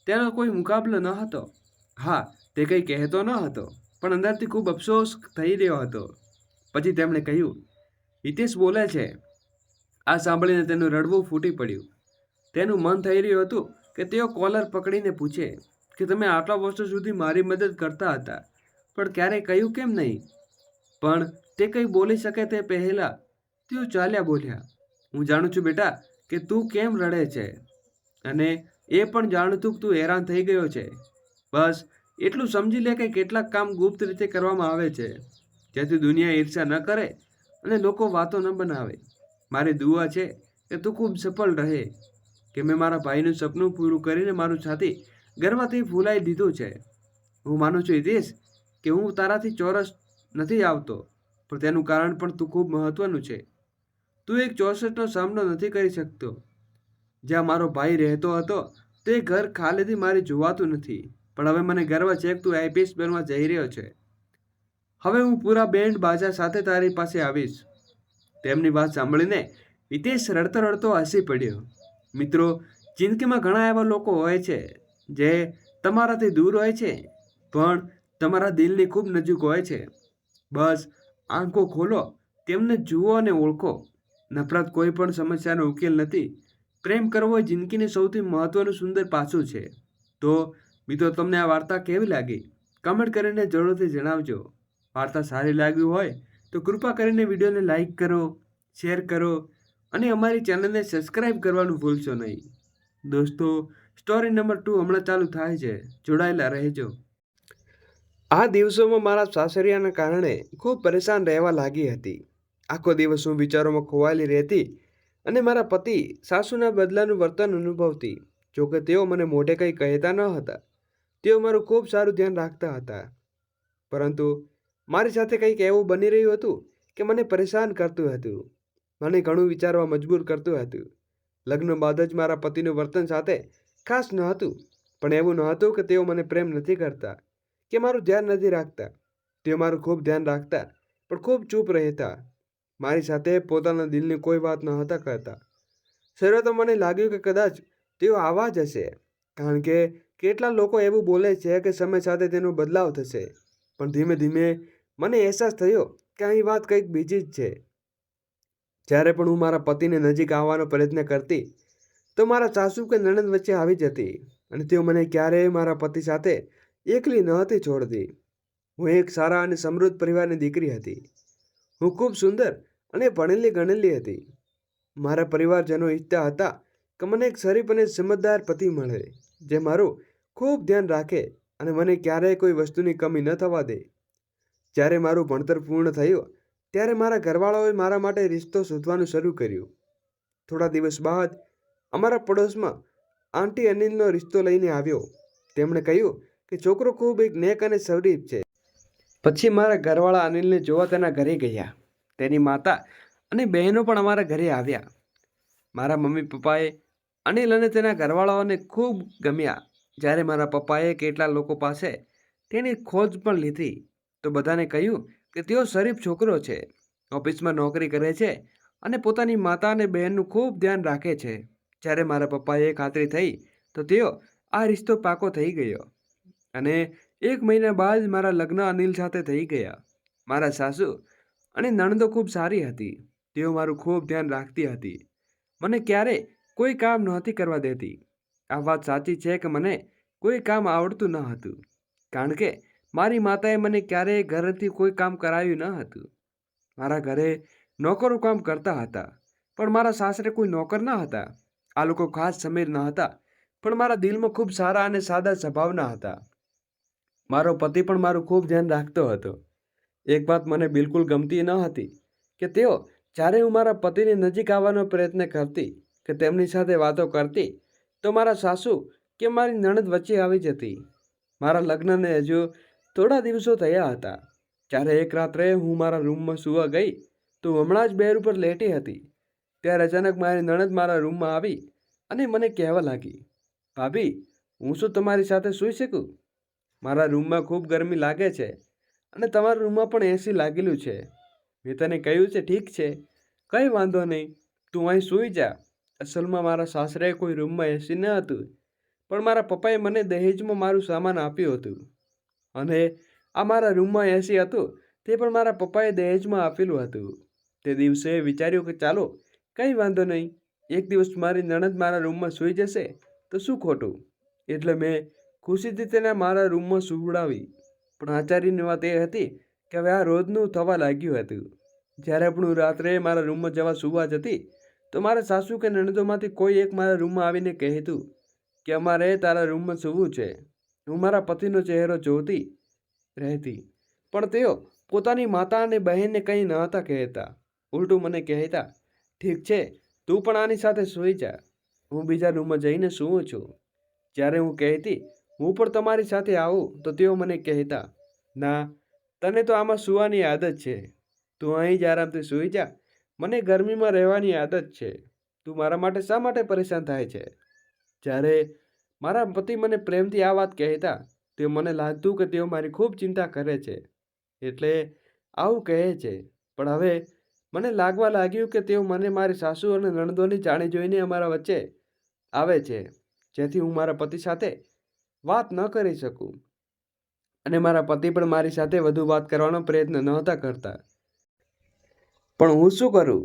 તેનો કોઈ મુકાબલો ન હતો. હા, તે કંઈ કહેતો ન હતો, પણ અંદરથી ખૂબ અફસોસ થઈ રહ્યો હતો. પછી તેમણે કહ્યું, હિતેશ બોલે છે. આ સાંભળીને તેનું રડવું ફૂટી પડ્યું. તેનું મન થઈ રહ્યું હતું કે તેઓ કોલર પકડીને પૂછે કે તમે આટલા વર્ષો સુધી મારી મદદ કરતા હતા, પણ ક્યારેય કહ્યું કેમ નહીં? પણ તે કંઈ બોલી શકે તે પહેલાં તેઓ ચાલ્યા બોલ્યા, હું જાણું છું બેટા કે તું કેમ રડે છે, અને એ પણ જાણું છું કે તું હેરાન થઈ ગયો છે. બસ એટલું સમજી લે કે કેટલાક કામ ગુપ્ત રીતે કરવામાં આવે છે, જેથી દુનિયા ઈર્ષા ન કરે અને લોકો વાતો ન બનાવે. મારી દુઆ છે કે તું ખૂબ સફળ રહે, કે મેં મારા ભાઈનું સપનું પૂરું કરીને મારું છાતી ગર્વથી ફૂલાઈ દીધું છે. હું માનું છું હિતેશ કે હું તારાથી ચોરસ નથી આવતો, પણ તેનું કારણ પણ તું ખૂબ મહત્વનું છે. તું એક 64નો સામનો નથી કરી શકતો. જ્યાં મારો ભાઈ રહેતો હતો તે ઘર ખાલીથી મારી જોવાતું નથી, પણ હવે મને ગર્વ છે કે તું આઈપીએસ બનવા જઈ રહ્યો છે. હવે હું પૂરા બેન્ડ બાજા સાથે તારી પાસે આવીશ. તેમની વાત સાંભળીને હિતેશ રડતો રડતો હસી પડ્યો. મિત્રો, જિંદગીમાં ઘણા એવા લોકો હોય છે જે તમારાથી દૂર હોય છે, પણ તમારા દિલની ખૂબ નજીક હોય છે. બસ આંખો ખોલો, તેમને જુઓ અને ઓળખો. નફરત કોઈ પણ સમસ્યાનો ઉકેલ નથી. પ્રેમ કરવો એ જિંદગીનું સૌથી મહત્વનું સુંદર પાસું છે. તો મિત્રો, તમને આ વાર્તા કેવી લાગી? કમેન્ટ કરીને જરૂરથી જણાવજો. વાર્તા સારી લાગી હોય તો કૃપા કરીને વિડીયોને લાઈક કરો, શેર કરો અને અમારી ચેનલને સબસ્ક્રાઈબ કરવાનું ભૂલશો નહીં. દોસ્તો, સ્ટોરી નંબર 2 હમણાં ચાલુ થાય છે. જોડાયેલા રહેજો. આ દિવસોમાં મારા સાસરિયાના કારણે ખૂબ પરેશાન રહેવા લાગી હતી. આખો દિવસ હું વિચારોમાં ખોવાયેલી રહેતી અને મારા પતિ સાસુના બદલાનું વર્તન અનુભવતી. જોકે તેઓ મને મોઢે કંઈ કહેતા ન હતા. તેઓ મારું ખૂબ સારું ધ્યાન રાખતા હતા, પરંતુ મારી સાથે કંઈક એવું બની રહ્યું હતું કે મને પરેશાન કરતું હતું. મને ઘણું વિચારવા મજબૂર કરતું હતું. લગ્ન બાદ જ મારા પતિનું વર્તન સાથે ખાસ ન હતું, પણ એવું ન હતું કે તેઓ મને પ્રેમ નથી કરતા કે મારું ધ્યાન નથી રાખતા. તેઓ મારું ખૂબ ધ્યાન રાખતા, પણ ખૂબ ચૂપ રહેતા. મારી સાથે પોતાના દિલની કોઈ વાત નહોતા કરતા. શરૂઆતમાં મને લાગ્યું કે કદાચ તેઓ આવા જ હશે, કારણ કે કેટલા લોકો એવું બોલે છે કે સમય સાથે તેનો બદલાવ થશે. પણ ધીમે ધીમે મને અહેસાસ થયો કે અહીં વાત કંઈક બીજી જ છે. જ્યારે પણ હું મારા પતિને નજીક આવવાનો પ્રયત્ન કરતી તો મારા સાસુ કે નણંદ વચ્ચે આવી જતી, અને તેઓ મને ક્યારેય મારા પતિ સાથે એકલી નહોતી છોડતી. હું એક સારા અને સમૃદ્ધ પરિવારની દીકરી હતી. હું ખૂબ સુંદર અને ભણેલી ગણેલી હતી. મારા પરિવારજનો ઈચ્છતા હતા કે મને એક શરીફ અને સમજદાર પતિ મળે, જે મારું ખૂબ ધ્યાન રાખે અને મને ક્યારેય કોઈ વસ્તુની કમી ન થવા દે. જ્યારે મારું ભણતર પૂર્ણ થયું ત્યારે મારા ઘરવાળાઓએ મારા માટે રિશ્તો શોધવાનું શરૂ કર્યું. થોડા દિવસ બાદ અમારા પડોશમાં આંટી અનિલનો રિશ્તો લઈને આવ્યો. તેમણે કહ્યું કે છોકરો ખૂબ એક નેક અને શરીફ છે. પછી મારા ઘરવાળા અનિલને જોવા તેના ઘરે ગયા. તેની માતા અને બહેનો પણ અમારા ઘરે આવ્યા. મારા મમ્મી પપ્પાએ અનિલ અને તેના ઘરવાળાઓને ખૂબ ગમ્યા. જ્યારે મારા પપ્પાએ કેટલા લોકો પાસે તેની ખોજ પણ લીધી તો બધાને કહ્યું કે તેઓ શરીફ છોકરો છે, ઓફિસમાં નોકરી કરે છે અને પોતાની માતા અને બહેનનું ખૂબ ધ્યાન રાખે છે. જ્યારે મારા પપ્પાએ ખાતરી થઈ તો તેઓ આ રિશ્તો પાકો થઈ ગયો, અને 1 મહિના બાદ મારા લગ્ન અનિલ સાથે થઈ ગયા. મારા સાસુ અને નણંદો ખૂબ સારી હતી. તેઓ મારું ખૂબ ધ્યાન રાખતી હતી મને ક્યારેય કોઈ કામ નહોતી કરવા દેતી. આ વાત સાચી છે કે મને કોઈ કામ આવડતું ન હતું, કારણ કે મારી માતાએ મને ક્યારેય ઘરેથી કોઈ કામ કરાવ્યું ન હતું. મારા ઘરે નોકરો કામ કરતા હતા, પણ મારા સાસરે કોઈ નોકર ન હતા. આ લોકો ખાસ સમીર ન હતા, પણ મારા દિલમાં ખૂબ સારા અને સાદા સ્વભાવના હતા. મારો પતિ પણ મારું ખૂબ ધ્યાન રાખતો હતો. એક વાત મને બિલકુલ ગમતી ન હતી કે તેઓ જ્યારે હું મારા પતિની નજીક આવવાનો પ્રયત્ન કરતી કે તેમની સાથે વાતો કરતી, તો મારા સાસુ કે મારી નણંદ વચ્ચે આવી જતી. મારા લગ્નને હજુ થોડા દિવસો થયા હતા, જ્યારે એક રાત્રે હું મારા રૂમમાં સૂવા ગઈ તો હમણાં જ બેડ ઉપર લેટી હતી. ત્યારે અચાનક મારી નણંદ મારા રૂમમાં આવી અને મને કહેવા લાગી, ભાભી, હું શું તમારી સાથે સૂઈ શકું? મારા રૂમમાં ખૂબ ગરમી લાગે છે અને તમારા રૂમમાં પણ એસી લાગેલું છે. મેં તને કહ્યું છે, ઠીક છે, કંઈ વાંધો નહીં, તું અહીં સૂઈ જા. અસલમાં મારા સાસરે કોઈ રૂમમાં એસી ન હતું, પણ મારા પપ્પાએ મને દહેજમાં મારું સામાન આપ્યું હતું. અને આ મારા રૂમમાં એસી હતું, તે પણ મારા પપ્પાએ દહેજમાં આપેલું હતું. તે દિવસે વિચાર્યું કે ચાલો, કંઈ વાંધો નહીં, એક દિવસ મારી નણંદ મારા રૂમમાં સૂઈ જશે તો શું ખોટું. એટલે મેં ખુશીથી તેને મારા રૂમમાં સુવડાવી. પણ આચાર્યની વાત એ હતી કે હવે આ રોજનું થવા લાગ્યું હતું. જ્યારે પણ હું રાત્રે મારા રૂમમાં જવા સૂવા જતી, તો મારા સાસુ કે નણંદોમાંથી કોઈ એક મારા રૂમમાં આવીને કહેતું કે અમારે તારા રૂમમાં સૂવું છે. હું મારા પતિનો ચહેરો જોતી રહેતી, પણ તેઓ પોતાની માતા અને બહેનને કંઈ નહોતા કહેતા. ઉલટું મને કહેતા, ઠીક છે, તું પણ આની સાથે સૂઈ જા, હું બીજા રૂમમાં જઈને સૂવું છું. જ્યારે હું કહેતી હું પણ તમારી સાથે આવું, તો તેઓ મને કહેતા, ના, તને તો આમાં સૂવાની આદત છે, તું અહીં જ આરામથી સૂઈ જા, મને ગરમીમાં રહેવાની આદત છે, તું મારા માટે શા માટે પરેશાન થાય છે? જ્યારે મારા પતિ મને પ્રેમથી આ વાત કહેતા, તે મને લાગતું કે તેઓ મારી ખૂબ ચિંતા કરે છે, એટલે આવું કહે છે. પણ હવે મને લાગવા લાગ્યું કે તેઓ મને મારી સાસુ અને નણંદોની જાણી જોઈને અમારા વચ્ચે આવે છે, જેથી હું મારા પતિ સાથે વાત ન કરી શકું. અને મારા પતિ પણ મારી સાથે વધુ વાત કરવાનો પ્રયત્ન નહોતા કરતા. પણ હું શું કરું?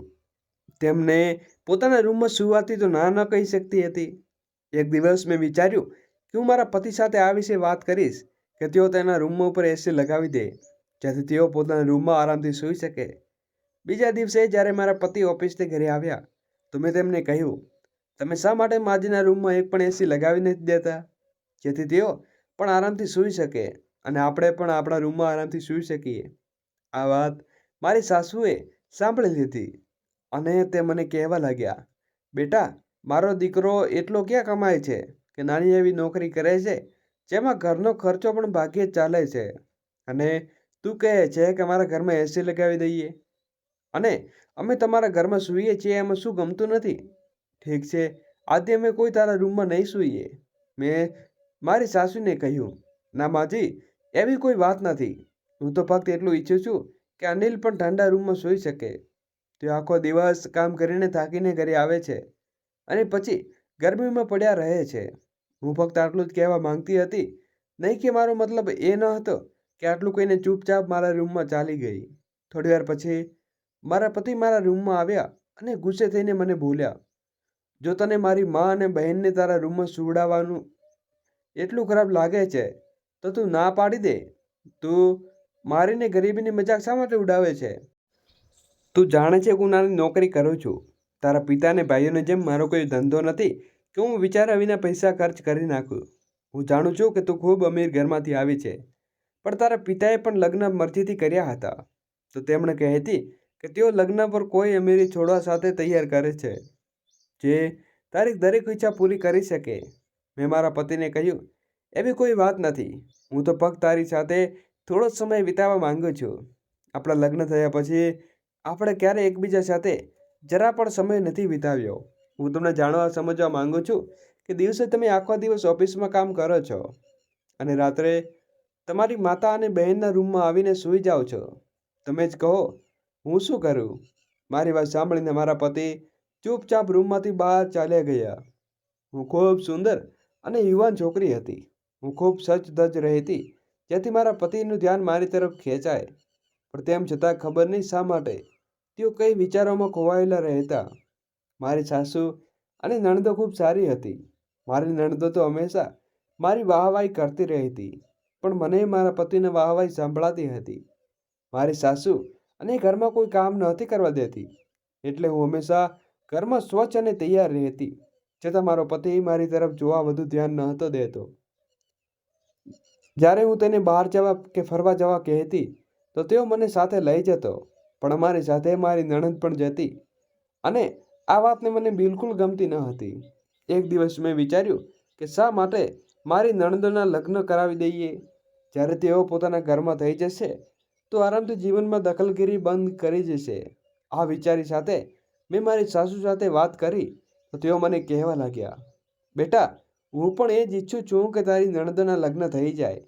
તેમને પોતાના રૂમમાં સૂવાથી તો ના ન કહી શકતી હતી. એક દિવસ મેં વિચાર્યું કે હું મારા પતિ સાથે આ વિશે વાત કરીશ કે તેઓ તેના રૂમમાં ઉપર એસી લગાવી દે, જેથી તેઓ પોતાના રૂમમાં આરામથી સૂઈ શકે. બીજા દિવસે જ્યારે મારા પતિ ઓફિસથી ઘરે આવ્યા, તો મેં તેમને કહ્યું, તમે શા માટે માજીના રૂમમાં એક પણ એસી લગાવી નથી દેતા, જેથી તેઓ પણ આરામથી સૂઈ શકે અને આપણે પણ આપણા રૂમમાં આરામથી સૂઈ શકીએ. આ વાત મારી સાસુએ સાંભળી લીધી અને તે મને કહેવા લાગ્યા, બેટા, મારો દીકરો એટલો ક્યાં કમાય છે કે નાની એવી નોકરી કરે છે, જેમાં ઘરનો ખર્ચો પણ ભાગ્યે જ ચાલે છે, અને તું કહે છે કે મારા ઘરમાં એસી લગાવી દઈએ અને અમે તમારા ઘરમાં સૂઈએ છીએ, એમાં શું ગમતું નથી? ઠીક છે, આજે અમે કોઈ તારા રૂમમાં નહીં સૂઈએ. મેં મારી સાસુને કહ્યું, ના માજી, એવી કોઈ વાત નથી, હું તો ફક્ત એટલું ઈચ્છું છું કે અનિલ પણ ઠંડા રૂમમાં સૂઈ શકે. તે આખો દિવસ કામ કરીને થાકીને ઘરે આવે છે અને પછી ગરમીમાં પડ્યા રહે છે. હું ફક્ત આટલું જ કહેવા માંગતી હતી, નહીં કે મારો મતલબ એ ન હતો કે આટલું કહીને ચૂપચાપ મારા રૂમમાં ચાલી ગઈ. થોડીવાર પછી મારા પતિ મારા રૂમમાં આવ્યા અને ગુસ્સે થઈને મને બોલ્યા, જો તને મારી મા અને બહેનને તારા રૂમમાં સુવડાવવાનું એટલું ખરાબ લાગે છે તો તું ના પાડી દે. તું મારીને ગરીબીની મજાક શા માટે ઉડાવે છે? તું જાણે છે કે હું નાની નોકરી કરું છું. તારા પિતા અને ભાઈઓની જેમ મારો કોઈ ધંધો નથી કે હું વિચાર્યા વિના પૈસા ખર્ચ કરી નાખું. હું જાણું છું કે તું ખૂબ અમીર ઘરમાંથી આવી છે, પણ તારા પિતાએ પણ લગ્ન મરજીથી કર્યા હતા, તો તેમણે કહેતી કે તેઓ લગ્ન પર કોઈ અમીરી છોડવા સાથે તૈયાર કરે છે, જે તારી દરેક ઈચ્છા પૂરી કરી શકે. મેં મારા પતિને કહ્યું, એવી કોઈ વાત નથી, હું તો ફક્ત તારી સાથે થોડો સમય વિતાવવા માંગુ છું. આપણા લગ્ન થયા પછી આપણે ક્યારેય એકબીજા સાથે જરા પણ સમય નથી વિતાવ્યો. હું તમને જાણવા સમજવા માંગુ છું કે દિવસે તમે આખો દિવસ ઓફિસમાં કામ કરો છો અને રાત્રે તમારી માતા અને બહેનના રૂમમાં આવીને સૂઈ જાઓ છો. તમે જ કહો, હું શું કરું? મારી વાત સાંભળીને મારા પતિ ચૂપચાપ રૂમમાંથી બહાર ચાલ્યા ગયા. હું ખૂબ સુંદર અને યુવાન છોકરી હતી. હું ખૂબ સજધજ રહેતી, જેથી મારા પતિનું ધ્યાન મારી તરફ ખેંચાય. પણ તેમ છતાં ખબર નહીં શા માટે તેઓ કઈ વિચારોમાં ખોવાયેલા રહેતા. મારી સાસુ અને નણંદો ખૂબ સારી હતી. મારી નણંદો તો હંમેશા મારી વાહવાહી કરતી રહી હતી, પણ મને મારા પતિની વાહવાહી સંભળાતી હતી. મારી સાસુ અને ઘરમાં કોઈ કામ નહોતી કરવા દેતી, એટલે હું હંમેશા ઘરમાં સ્વચ્છ અને તૈયાર રહેતી. છતાં મારો પતિ મારી તરફ જોવા વધુ ધ્યાન નહોતો દેતો. જ્યારે હું તેને બહાર જવા કે ફરવા જવા કહેતી તો તેઓ મને સાથે લઈ જતો, પણ અમારી સાથે મારી નણંદ પણ જતી, અને આ વાતને મને બિલકુલ ગમતી ન હતી. એક દિવસ મેં વિચાર્યું કે શા માટે મારી નણંદોના લગ્ન કરાવી દઈએ. જ્યારે તેઓ પોતાના ઘરમાં થઈ જશે તો આરામથી જીવનમાં દખલગીરી બંધ કરી જશે. આ વિચારી સાથે મેં મારી સાસુ સાથે વાત કરી તો તેઓ મને કહેવા લાગ્યા, બેટા, હું પણ એ જ ઈચ્છું છું કે તારી નણંદોના લગ્ન થઈ જાય,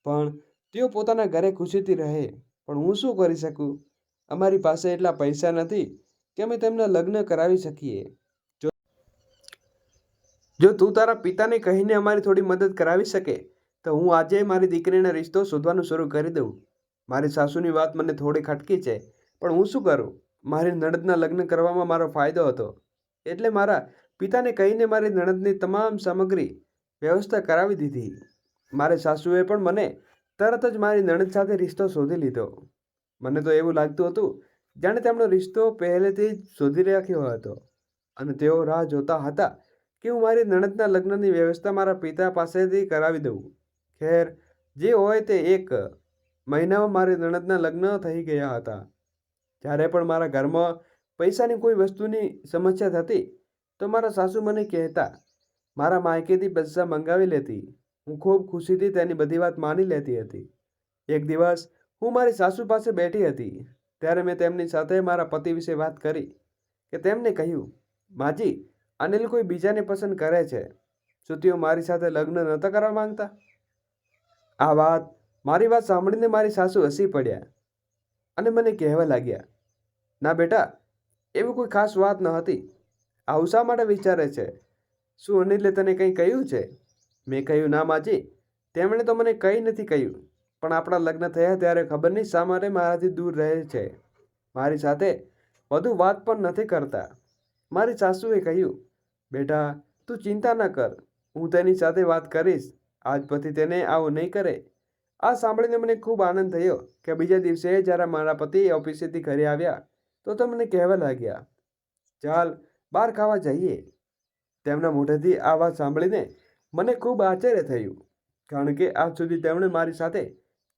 પણ તેઓ પોતાના ઘરે ખુશીથી રહે. પણ હું શું કરી શકું? અમારી પાસે એટલા પૈસા નથી કે અમે તેમના લગ્ન કરાવી શકીએ. જો તું તારા પિતાને કહીને અમારી થોડી મદદ કરાવી શકે તો હું આજે મારી દીકરીનો રિશ્તો શોધવાનું શરૂ કરી દઉં. મારી સાસુની વાત મને થોડી ખટકી છે, પણ હું શું કરું? મારી નણંદના લગ્ન કરવામાં મારો ફાયદો હતો, એટલે મારા પિતાને કહીને મારી નણંદની તમામ સામગ્રી વ્યવસ્થા કરાવી દીધી. મારી સાસુએ પણ મને તરત જ મારી નણંદ સાથે રિશ્તો શોધી લીધો. મને તો એવું લાગતું હતું જાણે તેમનો રિશ્તો પહેલેથી જ શોધી રાખ્યો હતો, અને તેઓ રાહ જોતા હતા કે હું મારી નણંદના લગ્નની વ્યવસ્થા મારા પિતા પાસેથી કરાવી દઉં. ખેર, જે હોય તે, 1 મહિનામાં મારી નણંદના લગ્ન થઈ ગયા હતા. જ્યારે પણ મારા ઘરમાં પૈસાની કોઈ વસ્તુની સમસ્યા થતી તો મારા સાસુ મને કહેતા, મારા માયકેથી પૈસા મંગાવી લેતી. હું ખૂબ ખુશીથી તેની બધી વાત માની લેતી હતી. એક દિવસ હું મારી સાસુ પાસે બેઠી હતી, ત્યારે મેં તેમની સાથે મારા પતિ વિશે વાત કરી કે તેમને કહ્યું, માજી, અનિલ કોઈ બીજાને પસંદ કરે છે. શું તેઓ મારી સાથે લગ્ન નહોતા કરવા માંગતા? મારી વાત સાંભળીને મારી સાસુ હસી પડ્યા અને મને કહેવા લાગ્યા, ના બેટા, એવી કોઈ ખાસ વાત ન હતી. આવું શા માટે વિચારે છે? શું અનિલે તને કંઈ કહ્યું છે? મેં કહ્યું, ના માજી, તેમણે તો મને કંઈ નથી કહ્યું, પણ આપણા લગ્ન થયા ત્યારે ખબર નહીં શા માટે મારાથી દૂર રહે છે. મારી સાથે વધુ વાત પણ નથી કરતા. મારી સાસુએ કહ્યું, બેટા, તું ચિંતા ન કર, હું તેની સાથે વાત કરીશ. આજ પછી તેને આવું નહીં કરે. આ સાંભળીને મને ખૂબ આનંદ થયો કે બીજા દિવસે જ્યારે મારા પતિ ઓફિસેથી ઘરે આવ્યા તો તે મને કહેવા લાગ્યા, ચાલ બહાર ખાવા જઈએ. તેમના મોઢેથી આ વાત સાંભળીને મને ખૂબ આશ્ચર્ય થયું, કારણ કે આજ સુધી તેમણે મારી સાથે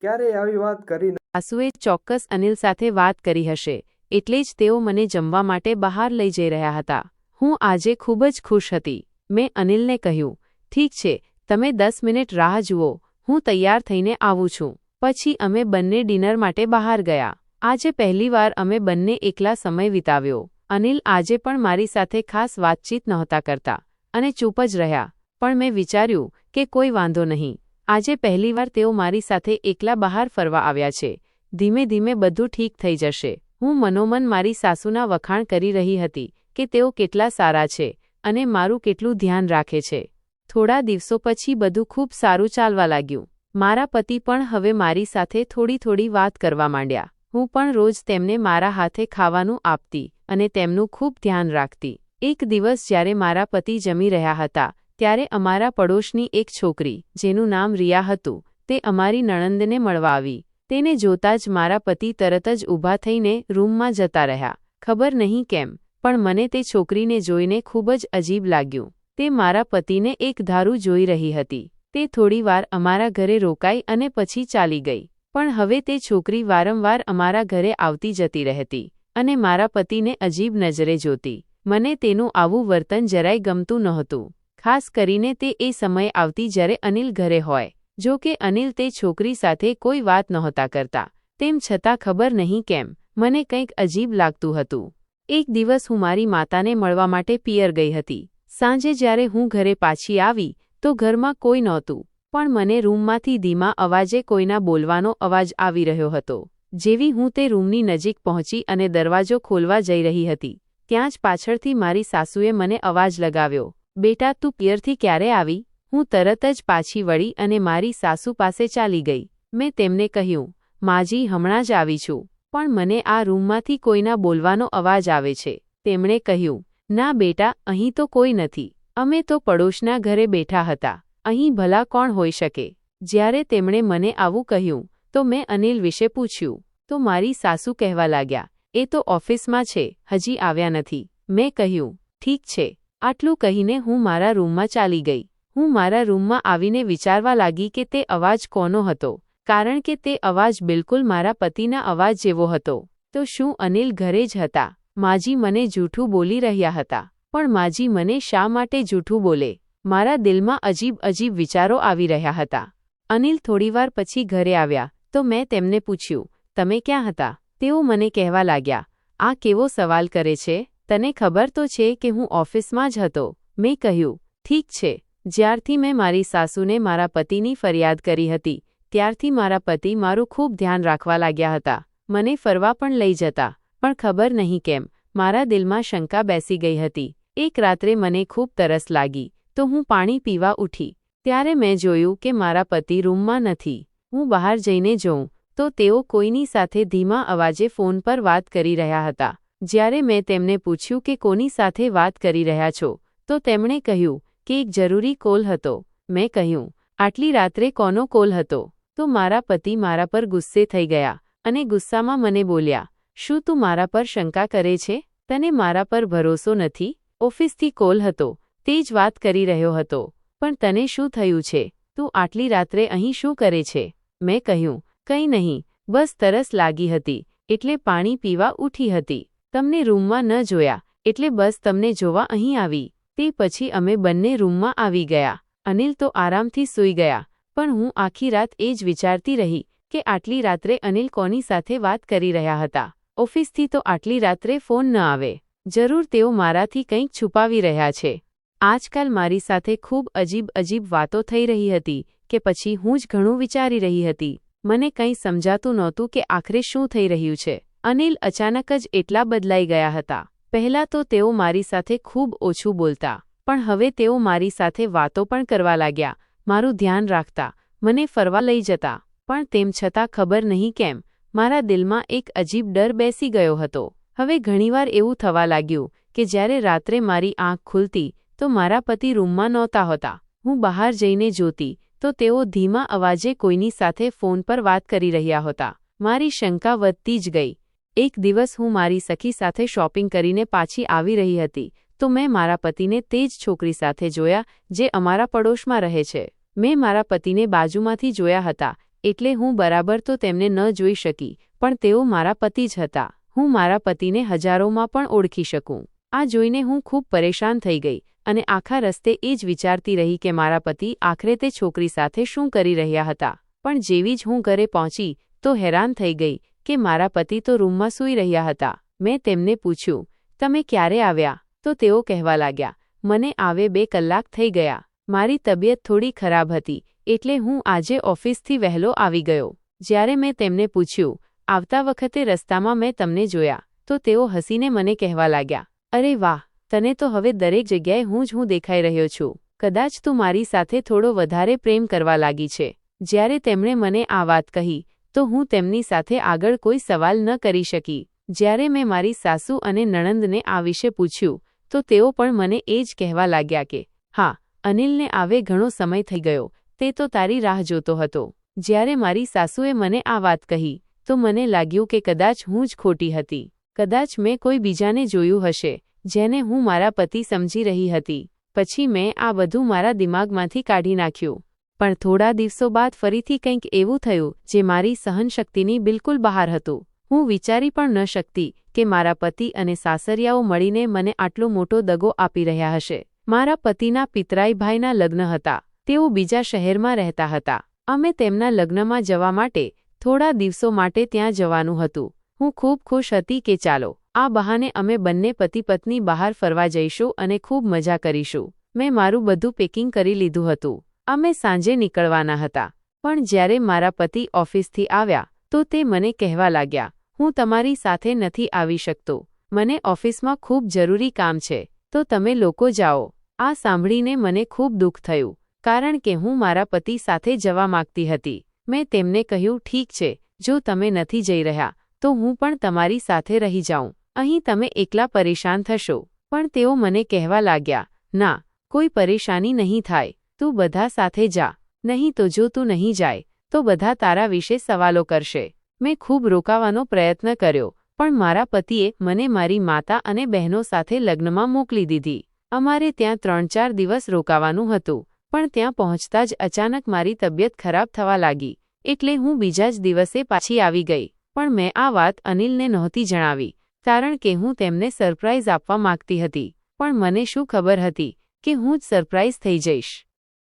ક્યારેય આવી વાત કરી ન. સાસુએ ચોક્કસ અનિલ સાથે વાત કરી હશે, એટલે જ તેઓ મને જમવા માટે બહાર લઈ જઈ રહ્યા હતા. હું આજે ખૂબ જ ખુશ હતી. મેં અનિલને કહ્યું, ઠીક છે, તમે 10 મિનિટ રાહ જુઓ, હું તૈયાર થઈને આવું છું. પછી અમે બંને ડિનર માટે બહાર ગયા. આજે પહેલીવાર અમે બંને એકલા સમય વિતાવ્યો. અનિલ આજે પણ મારી સાથે ખાસ વાતચીત નહોતા કરતા અને ચૂપ જ રહ્યા, પણ મેં વિચાર્યું કે કોઈ વાંધો નહીં. આજે પહેલીવાર તેઓ મારી સાથે એકલા બહાર ફરવા આવ્યા છે. ધીમે ધીમે બધું ઠીક થઈ જશે. હું મનોમન મારી સાસુના વખાણ કરી રહી હતી કે તેઓ કેટલા સારા છે અને મારું કેટલું ધ્યાન રાખે છે. થોડા દિવસો પછી બધું ખૂબ સારું ચાલવા લાગ્યું. મારા પતિ પણ હવે મારી સાથે થોડી વાત કરવા માંડ્યા. હું પણ રોજ તેમને મારા હાથે ખાવાનું આપતી અને તેમનું ખૂબ ધ્યાન રાખતી. એક દિવસ જ્યારે મારા પતિ જમી રહ્યા હતા ત્યારે અમારા પડોશની એક છોકરી, જેનું નામ રિયા હતું, તે અમારી નણંદને મળવા આવી. તેને જોતા જ મારા પતિ તરત જ ઊભા થઈને રૂમમાં જતા રહ્યા. ખબર નહીં કેમ, પણ મને તે છોકરીને જોઈને ખૂબ જ અજીબ લાગ્યું. તે મારા પતિને એક ધારું જોઈ રહી હતી. તે થોડીવાર અમારા ઘરે રોકાઈ અને પછી ચાલી ગઈ. પણ હવે તે છોકરી વારંવાર અમારા ઘરે આવતી જતી રહેતી અને મારા પતિને અજીબ નજરે જોતી. મને તેનું આવું વર્તન જરાય ગમતું નહોતું. ખાસ કરીને તે એ સમયે આવતી જ્યારે અનિલ ઘરે હોય. જો કે અનિલ તે છોકરી સાથે કોઈ વાત નહોતા કરતા, તેમ છતાં ખબર નહીં કેમ મને કંઈક અજીબ લાગતું હતું. એક દિવસ હું મારી માતાને મળવા માટે પિયર ગઈ હતી. સાંજે જ્યારે હું ઘરે પાછી આવી તો ઘરમાં કોઈ નહોતું, પણ મને રૂમમાંથી ધીમા અવાજે કોઈના બોલવાનો અવાજ આવી રહ્યો હતો. જેવી હું તે રૂમની નજીક પહોંચી અને દરવાજો ખોલવા જઈ રહી હતી, ત્યાં જ પાછળથી મારી સાસુએ મને અવાજ લગાવ્યો, બેટા, તું પિયરથી ક્યારે આવી? હું તરત જ પાછી વળી અને મારી સાસુ પાસે ચાલી ગઈ. મેં તેમને કહ્યું, માજી, હમણાં જ આવી છું, પણ મને આ રૂમમાંથી કોઈના બોલવાનો અવાજ આવે છે. તેમણે કહ્યું, ના બેટા, અહીં તો કોઈ નથી. અમે તો પડોશના ઘરે બેઠા હતા. અહીં ભલા કોણ હોઈ શકે? જ્યારે તેમણે મને આવું કહ્યું તો મેં અનિલ વિશે પૂછ્યું તો મારી સાસુ કહેવા લાગ્યા, એ તો ઓફિસમાં છે, હજી આવ્યા નથી. મેં કહ્યું, ઠીક છે. આટલું કહીને હું મારા રૂમમાં ચાલી ગઈ. હું મારા રૂમમાં આવીને વિચારવા લાગી કે તે અવાજ કોનો હતો, કારણ કે તે અવાજ બિલકુલ મારા પતિના અવાજ જેવો હતો. તો શું અનિલ ઘરે જ હતા? માજી મને જૂઠું બોલી રહ્યા હતા. પણ માજી મને શા માટે જૂઠું બોલે? મારા દિલમાં અજીબ અજીબ વિચારો આવી રહ્યા હતા. અનિલ થોડીવાર પછી ઘરે આવ્યા તો મેં તેમને પૂછ્યું, તમે ક્યાં હતા? તેઓ મને કહેવા લાગ્યા, આ કેવો સવાલ કરે છે? તને ખબર તો છે કે હું ઓફિસમાં જ હતો. મેં કહ્યું, ઠીક છે. જ્યારથી મેં મારી સાસુને મારા પતિની ફરિયાદ કરી હતી ત્યારથી મારા પતિ મારું ખૂબ ધ્યાન રાખવા લાગ્યા હતા. મને ફરવા પણ લઈ જતા, પણ ખબર નહીં કેમ મારા દિલમાં શંકા બેસી ગઈ હતી. એક રાત્રે મને ખૂબ તરસ લાગી તો હું પાણી પીવા ઉઠી. ત્યારે મેં જોયું કે મારા પતિ રૂમમાં નથી. હું બહાર જઈને જોઉં તો તેઓ કોઈની સાથે ધીમા અવાજે ફોન પર વાત કરી રહ્યા હતા. જ્યારે મેં તેમને પૂછ્યું કે કોની સાથે વાત કરી રહ્યા છો તો તેમણે કહ્યું કે એક જરૂરી કોલ હતો. મેં કહ્યું, આટલી રાત્રે કોનો કોલ હતો? તો મારા પતિ મારા પર ગુસ્સે થઈ ગયા અને ગુસ્સામાં મને બોલ્યા, શું તું મારા પર શંકા કરે છે? તને મારા પર ભરોસો નથી? ઓફિસથી કોલ હતો, તે જ વાત કરી રહ્યો હતો. પણ તને શું થયું છે? તું આટલી રાત્રે અહીં શું કરે છે? મેં કહ્યું, કંઈ નહીં, બસ તરસ લાગી હતી એટલે પાણી પીવા ઉઠી હતી. તમને રૂમમાં ન જોયા એટલે બસ તમને જોવા અહીં આવી. તે પછી અમે બંને રૂમમાં આવી ગયા. અનિલ તો આરામથી સૂઈ ગયા, પણ હું આખી રાત એ જ વિચારતી રહી કે આટલી રાત્રે અનિલ કોની સાથે વાત કરી રહ્યા હતા. ઓફિસથી તો આટલી રાત્રે ફોન ન આવે. જરૂર તેઓ મારાથી કંઈક છુપાવી રહ્યા છે. આજકાલ મારી સાથે ખૂબ અજીબ અજીબ વાતો થઈ રહી હતી કે પછી હું જ ઘણું વિચારી રહી હતી. મને કંઈ સમજાતું નહોતું કે આખરે શું થઈ રહ્યું છે. અનિલ અચાનક જ એટલા બદલાઈ ગયા હતા. પહેલાં તો તેઓ મારી સાથે ખૂબ ઓછું બોલતા, પણ હવે તેઓ મારી સાથે વાતો પણ કરવા લાગ્યા, મારું ધ્યાન રાખતા, મને ફરવા લઈ જતા. પણ તેમ છતાં ખબર નહીં કેમ મારા દિલમાં એક અજીબ ડર બેસી ગયો હતો. હવે ઘણીવાર એવું થવા લાગ્યું કે જ્યારે રાત્રે મારી આંખ ખુલતી તો મારા પતિ રૂમમાં નહોતા હોતા. હું બહાર જઈને જોતી તો તેઓ ધીમા અવાજે કોઈની સાથે ફોન પર વાત કરી રહ્યા હતા. મારી શંકા વધતી જ ગઈ. એક દિવસ હું મારી સખી સાથે શોપિંગ કરીને પાછી આવી રહી હતી તો મેં મારા પતિને તે જ છોકરી સાથે જોયા જે અમારા પડોશમાં રહે છે. મેં મારા પતિને બાજુમાંથી જોયા હતા એટલે હું બરાબર તો તેમને ન જોઈ શકી, પણ તેઓ મારા પતિ જ હતા. હું મારા પતિને હજારોમાં પણ ઓળખી શકું. આ જોઈને હું ખૂબ પરેશાન થઈ ગઈ અને આખા રસ્તે એ જ વિચારતી રહી કે મારા પતિ આખરે તે છોકરી સાથે શું કરી રહ્યા હતા. પણ જેવી જ હું ઘરે પહોંચી તો હેરાન થઈ ગઈ કે મારા પતિ તો રૂમમાં સૂઈ રહ્યા હતા. મેં તેમને પૂછ્યું, તમે ક્યારે આવ્યા? તો તેઓ કહેવા લાગ્યા, મને આવે 2 કલાક થઈ ગયા. મારી તબિયત થોડી ખરાબ હતી એટલે હું આજે ઓફિસથી વહેલો આવી ગયો. જ્યારે મેં તેમને પૂછ્યું, આવતા વખતે રસ્તામાં મેં તમને જોયા, તો તેઓ હસીને મને કહેવા લાગ્યા, અરે વાહ, તને તો હવે દરેક જગ્યાએ હું દેખાઈ રહ્યો છું. કદાચ તું મારી સાથે થોડો વધારે પ્રેમ કરવા લાગી છે. જ્યારે તેમણે મને આ વાત કહી તો હું તેમની સાથે આગળ કોઈ સવાલ ન કરી શકી. જ્યારે મેં મારી સાસુ અને નણંદને આ વિશે પૂછ્યું તો તેઓ પણ મને એ જ કહેવા લાગ્યા કે હા, અનિલને આવે ઘણો સમય થઈ ગયો, તે તો તારી રાહ જોતો હતો. જ્યારે મારી સાસુએ મને આ વાત કહી તો મને લાગ્યું કે કદાચ હું જ ખોટી હતી. કદાચ મેં કોઈ બીજાને જોયું હશે જેને હું મારા પતિ સમજી રહી હતી. પછી મેં આ બધું મારા દિમાગમાંથી કાઢી નાખ્યું. પણ થોડા દિવસો બાદ ફરીથી કંઈક એવું થયું જે મારી સહનશક્તિની બિલકુલ બહાર હતું. હું વિચારી પણ ન શકતી કે મારા પતિ અને સાસરિયાઓ મળીને મને આટલો મોટો દગો આપી રહ્યા હશે. મારા પતિના પિતરાઈ ભાઈના લગ્ન હતા. તેઓ બીજા શહેરમાં રહેતા હતા. અમે તેમના લગ્નમાં જવા માટે થોડા દિવસો માટે ત્યાં જવાનું હતું. હું ખૂબ ખુશ હતી કે ચાલો, આ બહાને અમે બંને પતિ પત્ની બહાર ફરવા જઈશું અને ખૂબ મજા કરીશું. મેં મારું બધું પેકિંગ કરી લીધું હતું. અમે સાંજે નીકળવાના હતા. પણ જ્યારે મારા પતિ ઓફિસથી આવ્યા તો તે મને કહેવા લાગ્યા, હું તમારી સાથે નથી આવી શકતો. મને ઓફિસમાં ખૂબ જરૂરી કામ છે, તો તમે લોકો જાઓ. આ સાંભળીને મને ખૂબ દુઃખ થયું, કારણ કે હું મારા પતિ સાથે જવા માંગતી હતી. મેં તેમને કહ્યું, ઠીક છે, જો તમે નથી જઈ રહ્યા તો હું પણ તમારી સાથે રહી જાઉં. અહીં તમે એકલા પરેશાન થશો. પણ તેઓ મને કહેવા લાગ્યા, ના, કોઈ પરેશાની નહીં થાય, તું બધા સાથે જા, નહીં તો જો તું નહીં જાય તો બધા તારા વિશે સવાલો કરશે. મેં ખૂબ રોકાવાનો પ્રયત્ન કર્યો, પણ મારા પતિએ મને મારી માતા અને બહેનો સાથે લગ્નમાં મોકલી દીધી. અમારે ત્યાં 3-4 દિવસ રોકાવાનું હતું, પણ ત્યાં પહોંચતા જ અચાનક મારી તબિયત ખરાબ થવા લાગી, એટલે હું બીજા જ દિવસે પાછી આવી ગઈ. પણ મેં આ વાત અનિલને નહોતી જણાવી, કારણ કે હું તેમને સરપ્રાઈઝ આપવા માંગતી હતી. પણ મને શું ખબર હતી કે હું જ સરપ્રાઈઝ થઈ જઈશ.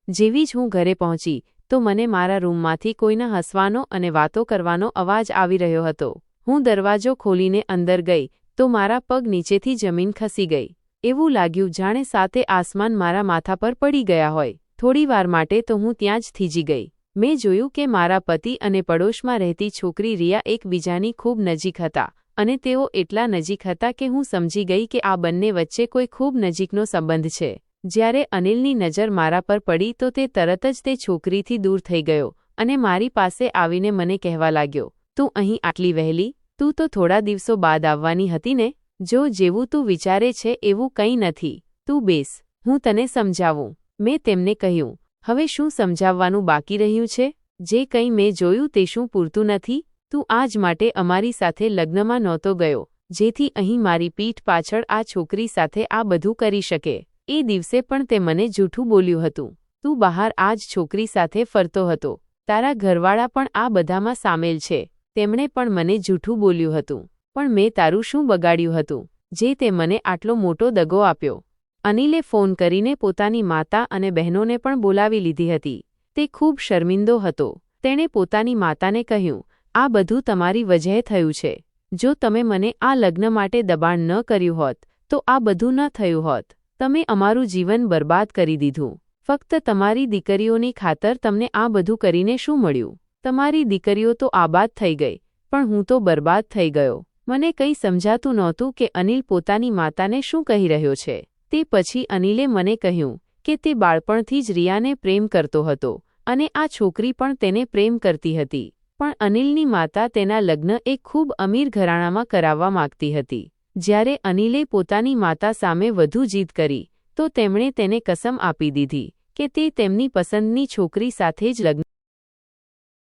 જેવી જ હું ઘરે પહોંચી તો મને મારા રૂમમાંથી કોઈના હસવાનો અને વાતો કરવાનો અવાજ આવી રહ્યો હતો. હું દરવાજો ખોલીને અંદર ગઈ તો મારા પગ નીચેથી જમીન ખસી ગઈ. એવું લાગ્યું જાણે સાતે આસમાન મારા માથા પર પડી ગયા હોય. થોડીવાર માટે તો હું ત્યાં જ થીજી ગઈ. મેં જોયું કે મારા પતિ અને પડોશમાં રહેતી છોકરી રિયા એકબીજાની ખૂબ નજીક હતા, અને તેઓ એટલા નજીક હતા કે હું સમજી ગઈ કે આ બંને વચ્ચે કોઈ ખૂબ નજીકનો સંબંધ છે. જ્યારે અનિલની નજર મારા પર પડી તો તે તરત જ તે છોકરીથી દૂર થઈ ગયો અને મારી પાસે આવીને મને કહેવા લાગ્યો, તું અહીં આટલી વહેલી? તું તો થોડા દિવસો બાદ આવવાની હતી ને? જો જેવું તું વિચારે છે એવું કંઈ નથી, તું બેસ, હું તને સમજાવું. મેં તેમને કહ્યું, હવે શું સમજાવવાનું બાકી રહ્યું છે? જે કંઈ મેં જોયું તે શું પૂરતું નથી? તું આજ માટે અમારી સાથે લગ્નમાં નહોતો ગયો, જેથી અહીં મારી પીઠ પાછળ આ છોકરી સાથે આ બધું કરી શકે. એ દિવસે પણ તે મને જૂઠું બોલ્યું હતું. તું બહાર આ જ છોકરી સાથે ફરતો હતો. તારા ઘરવાળા પણ આ બધામાં સામેલ છે. તેમણે પણ મને જૂઠું બોલ્યું હતું. પણ મેં તારું શું બગાડ્યું હતું, જે તે મને આટલો મોટો દગો આપ્યો? અનિલે ફોન કરીને પોતાની માતા અને બહેનોને પણ બોલાવી લીધી હતી. તે ખૂબ શર્મિંદો હતો. તેણે પોતાની માતાને કહ્યું, આ બધું તમારી વજહે થયું છે. જો તમે મને આ લગ્ન માટે દબાણ ન કર્યું હોત તો આ બધું ન થયું હોત. તમે અમારું જીવન બરબાદ કરી દીધું. ફક્ત તમારી દીકરીઓની ખાતર તમને આ બધું કરીને શું મળ્યું? તમારી દીકરીઓ તો આબાદ થઈ ગઈ, પણ હું તો બરબાદ થઈ ગયો. મને કંઈ સમજાતું નહોતું કે અનિલ પોતાની માતાને શું કહી રહ્યો છે. તે પછી અનિલે મને કહ્યું કે તે બાળપણથી જ રિયાને પ્રેમ કરતો હતો અને આ છોકરી પણ તેને પ્રેમ કરતી હતી. પણ અનિલની માતા તેના લગ્ન એક ખૂબ અમીર ઘરાણામાં કરાવવા માંગતી હતી. જ્યારે અનિલે પોતાની માતા સામે વધુ જીદ કરી તો તેમણે તેને કસમ આપી દીધી કે તે તેમની પસંદની છોકરી સાથે જ લગ્ન.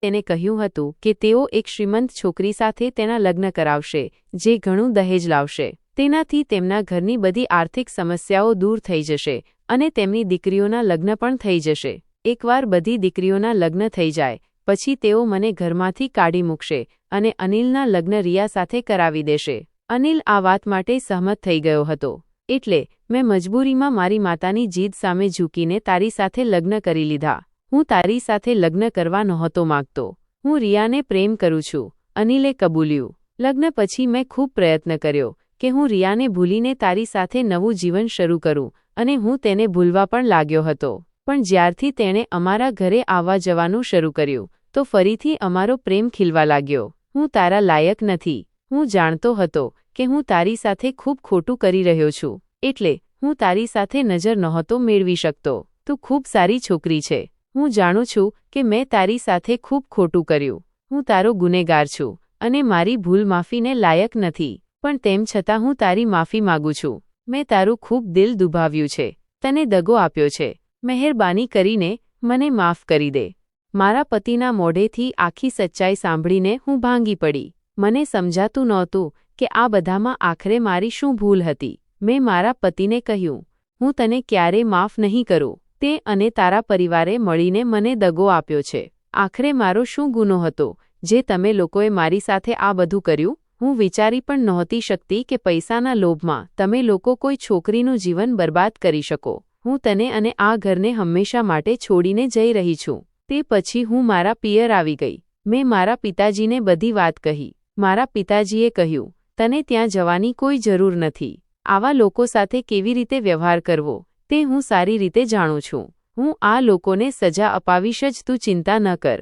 તેને કહ્યું હતું કે તેઓ એક શ્રીમંત છોકરી સાથે તેના લગ્ન કરાવશે, જે ઘણું દહેજ લાવશે. તેનાથી તેમના ઘરની બધી આર્થિક સમસ્યાઓ દૂર થઈ જશે અને તેમની દીકરીઓના લગ્ન પણ થઈ જશે. એકવાર બધી દીકરીઓના લગ્ન થઈ જાય પછી તેઓ મને ઘરમાંથી કાઢી મૂકશે અને અનિલના લગ્ન રિયા સાથે કરાવી દેશે. અનિલ આ વાત માટે સહમત થઈ ગયો હતો. એટલે મેં મજબૂરીમાં મારી માતાની જીદ સામે ઝૂકીને તારી સાથે લગ્ન કરી લીધા. હું તારી સાથે લગ્ન કરવા નહોતો માંગતો. હું રિયાને પ્રેમ કરું છું, અનિલે કબૂલ્યું. લગ્ન પછી મેં ખૂબ પ્રયત્ન કર્યો કે હું રિયાને ભૂલીને તારી સાથે નવું જીવન શરૂ કરું, અને હું તેને ભૂલવા પણ લાગ્યો હતો. પણ જ્યારથી તેણે અમારા ઘરે આવવા જવાનું શરૂ કર્યું તો ફરીથી અમારો પ્રેમ ખીલવા લાગ્યો. હું તારા લાયક નથી. હું જાણતો હતો કે હું તારી સાથે ખૂબ ખોટું કરી રહ્યો છું, એટલે હું તારી સાથે નજર નહોતો મેળવી શકતો. તું ખૂબ સારી છોકરી છે. હું જાણું છું કે મેં તારી સાથે ખૂબ ખોટું કર્યું. હું તારો ગુનેગાર છું અને મારી ભૂલ માફીને લાયક નથી. પણ તેમ છતાં હું તારી માફી માગું છું. મેં તારું ખૂબ દિલ દુભાવ્યું છે, તને દગો આપ્યો છે. મહેરબાની કરીને મને માફ કરી દે. મારા પતિના મોઢેથી આખી સચ્ચાઈ સાંભળીને હું ભાંગી પડી. મને સમજાતું નહોતું કે આ બધામાં આખરે મારી શું ભૂલ હતી. મેં મારા પતિને કહ્યું, હું તને ક્યારે માફ નહીં કરું. તે અને તારા પરિવારે મળીને મને દગો આપ્યો છે. આખરે મારો શું ગુનો હતો જે તમે લોકોએ મારી સાથે આ બધું કર્યું? હું વિચારી પણ નહોતી શકતી કે પૈસાના લોભમાં તમે લોકો કોઈ છોકરીનું જીવન બરબાદ કરી શકો. હું તને અને આ ઘરને હંમેશા માટે છોડીને જઈ રહી છું. તે પછી હું મારા પિયર આવી ગઈ. મેં મારા પિતાજીને બધી વાત કહી. મારા પિતાજીએ કહ્યું, તને ત્યાં જવાની કોઈ જરૂર નથી. આવા લોકો સાથે કેવી રીતે વ્યવહાર કરવો તે હું સારી રીતે જાણું છું. હું આ લોકોને સજા અપાવીશ જ, તું ચિંતા ન કર.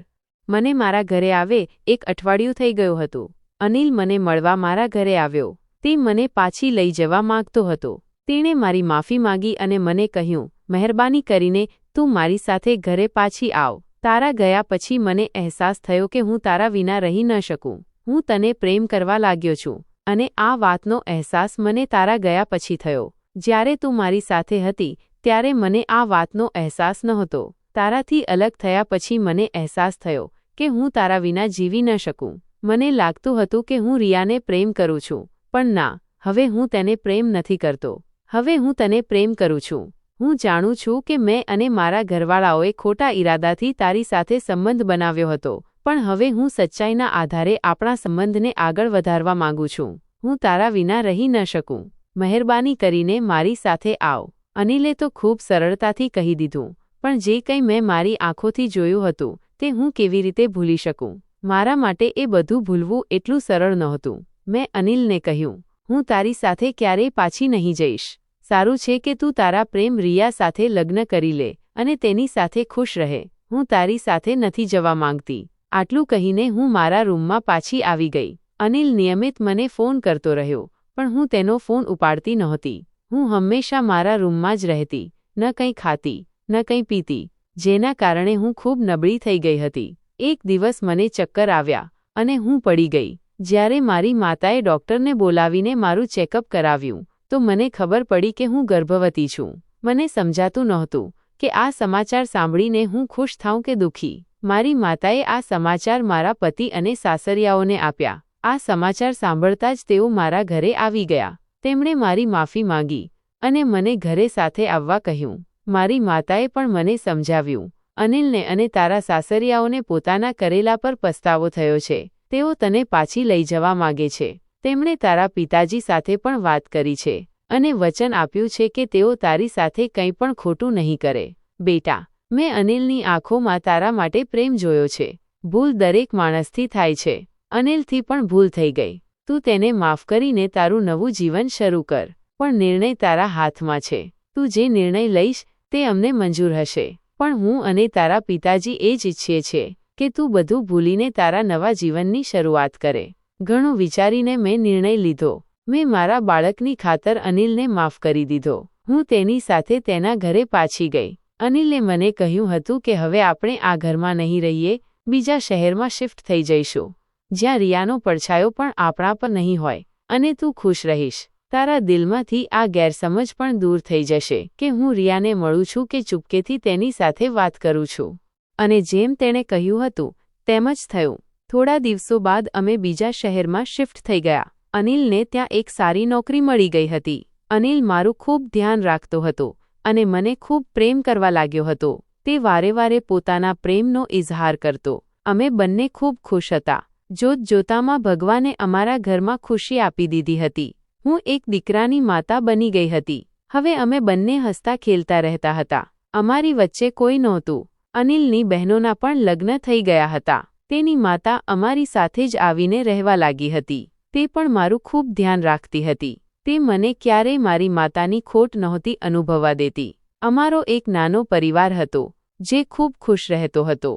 મને મારા ઘરે આવે 1 અઠવાડિયું થઈ ગયું હતું. અનિલ મને મળવા મારા ઘરે આવ્યો. તે મને પાછી લઈ જવા માંગતો હતો. તેણે મારી માફી માંગી અને મને કહ્યું, મહેરબાની કરીને તું મારી સાથે ઘરે પાછી આવ. તારા ગયા પછી મને અહેસાસ થયો કે હું તારા વિના રહી ન શકું. હું તને પ્રેમ કરવા લાગ્યો છું અને આ વાતનો અહેસાસ મને તારા ગયા પછી થયો. જ્યારે તું મારી સાથે હતી ત્યારે મને આ વાતનો અહેસાસ નહોતો. તારાથી અલગ થયા પછી મને અહેસાસ થયો કે હું તારા વિના જીવી ન શકું. મને લાગતું હતું કે હું રિયાને પ્રેમ કરું છું, પણ ના, હવે હું તેને પ્રેમ નથી કરતો. હવે હું તને પ્રેમ કરું છું. હું જાણું છું કે મેં અને મારા ઘરવાળાઓએ ખોટા ઈરાદાથી તારી સાથે સંબંધ બનાવ્યો હતો, પણ હવે હું સચ્ચાઈના આધારે આપણા સંબંધને આગળ વધારવા માંગુ છું. હું તારા વિના રહી ન શકું. મહેરબાની કરીને મારી સાથે આવ. અનિલે તો ખૂબ સરળતાથી કહી દીધું, પણ જે કંઈ મેં મારી આંખોથી જોયું હતું તે હું કેવી રીતે ભૂલી શકું? મારા માટે એ બધું ભૂલવું એટલું સરળ નહોતું. મેં અનિલને કહ્યું, હું તારી સાથે ક્યારેય પાછી નહીં જઈશ. સારું છે કે તું તારા પ્રેમ રિયા સાથે લગ્ન કરી લે અને તેની સાથે ખુશ રહે. હું તારી સાથે નથી જવા માંગતી. આટલું કહીને હું મારા રૂમમાં પાછી આવી ગઈ. અનિલ નિયમિત મને ફોન કરતો રહ્યો, પણ હું તેનો ફોન ઉપાડતી નહોતી. હું હંમેશા મારા રૂમમાં જ રહેતી, ન કંઈ ખાતી, ન કંઈ પીતી, જેના કારણે હું ખૂબ નબળી થઈ ગઈ હતી. એક દિવસ મને ચક્કર આવ્યા અને હું પડી ગઈ. જ્યારે મારી માતાએ ડૉક્ટરને બોલાવીને મારું ચેકઅપ કરાવ્યું તો મને ખબર પડી કે હું ગર્ભવતી છું. મને સમજાતું નહોતું કે આ સમાચાર સાંભળીને હું ખુશ થાઉં કે દુઃખી. મારી માતાએ આ સમાચાર મારા પતિ અને સાસરિયાઓને આપ્યા. આ સમાચાર સાંભળતા જ તેઓ મારા ઘરે આવી ગયા. તેમણે મારી માફી માંગી અને મને ઘરે સાથે આવવા કહ્યું. મારી માતાએ પણ મને સમજાવ્યું, અનિલને અને તારા સાસરિયાઓને પોતાના કરેલા પર પસ્તાવો થયો છે. તેઓ તને પાછી લઈ જવા માગે છે. તેમણે તારા પિતાજી સાથે પણ વાત કરી છે અને વચન આપ્યું છે કે તેઓ તારી સાથે કંઈ પણ ખોટું નહીં કરે. બેટા, મેં અનિલની આંખોમાં તારા માટે પ્રેમ જોયો છે. ભૂલ દરેક માણસથી થાય છે. અનિલથી પણ ભૂલ થઈ ગઈ. તું તેને માફ કરીને તારું નવું જીવન શરૂ કર. પણ નિર્ણય તારા હાથમાં છે. તું જે નિર્ણય લઈશ તે અમને મંજૂર હશે. પણ હું અને તારા પિતાજી એ જ ઈચ્છીએ છીએ કે તું બધું ભૂલીને તારા નવા જીવનની શરૂઆત કરે. ઘણું વિચારીને મેં નિર્ણય લીધો. મેં મારા બાળકની ખાતર અનિલને માફ કરી દીધો. હું તેની સાથે તેના ઘરે પાછી ગઈ. અનિલે મને કહ્યું હતું કે હવે આપણે આ ઘરમાં નહીં રહીએ, બીજા શહેરમાં શિફ્ટ થઈ જઈશું, જ્યાં રિયાનો પડછાયો પણ આપણા પર નહીં હોય અને તું ખુશ રહીશ. તારા દિલમાંથી આ ગેરસમજ પણ દૂર થઈ જશે કે હું રિયાને મળું છું કે ચૂપકેથી તેની સાથે વાત કરું છું. અને જેમ તેણે કહ્યું હતું તેમ જ થયું. થોડા દિવસો બાદ અમે બીજા શહેરમાં શિફ્ટ થઈ ગયા. અનિલને ત્યાં એક સારી નોકરી મળી ગઈ હતી. અનિલ મારું ખૂબ ધ્યાન રાખતો હતો અને મને ખૂબ પ્રેમ કરવા લાગ્યો હતો. તે વારે વારે પોતાના પ્રેમનો ઇઝહાર કરતો. અમે બંને ખૂબ ખુશ હતા. જોતજોતામાં ભગવાને અમારા ઘરમાં ખુશી આપી દીધી હતી. હું એક દીકરાની માતા બની ગઈ હતી. હવે અમે બંને હસતા ખેલતા રહેતા હતા. અમારી વચ્ચે કોઈ નહોતું. અનિલની બહેનોના પણ લગ્ન થઈ ગયા હતા. તેની માતા અમારી સાથે જ આવીને રહેવા લાગી હતી. તે પણ મારું ખૂબ ધ્યાન રાખતી હતી. તે મને ક્યારેય મારી માતાની ખોટ નહોતી અનુભવવા દેતી. અમારો એક નાનો પરિવાર હતો જે ખૂબ ખુશ રહેતો હતો.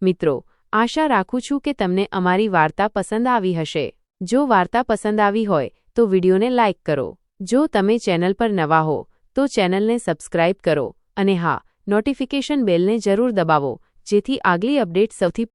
મિત્રો, આશા રાખું છું કે તમને અમારી વાર્તા પસંદ આવી હશે. જો વાર્તા પસંદ આવી હોય તો વિડીયોને લાઇક કરો. જો તમે ચેનલ પર નવા હો તો ચેનલને સબસ્ક્રાઇબ કરો અને હા, નોટિફિકેશન બેલને જરૂર દબાવો જેથી આગલી અપડેટ સૌથી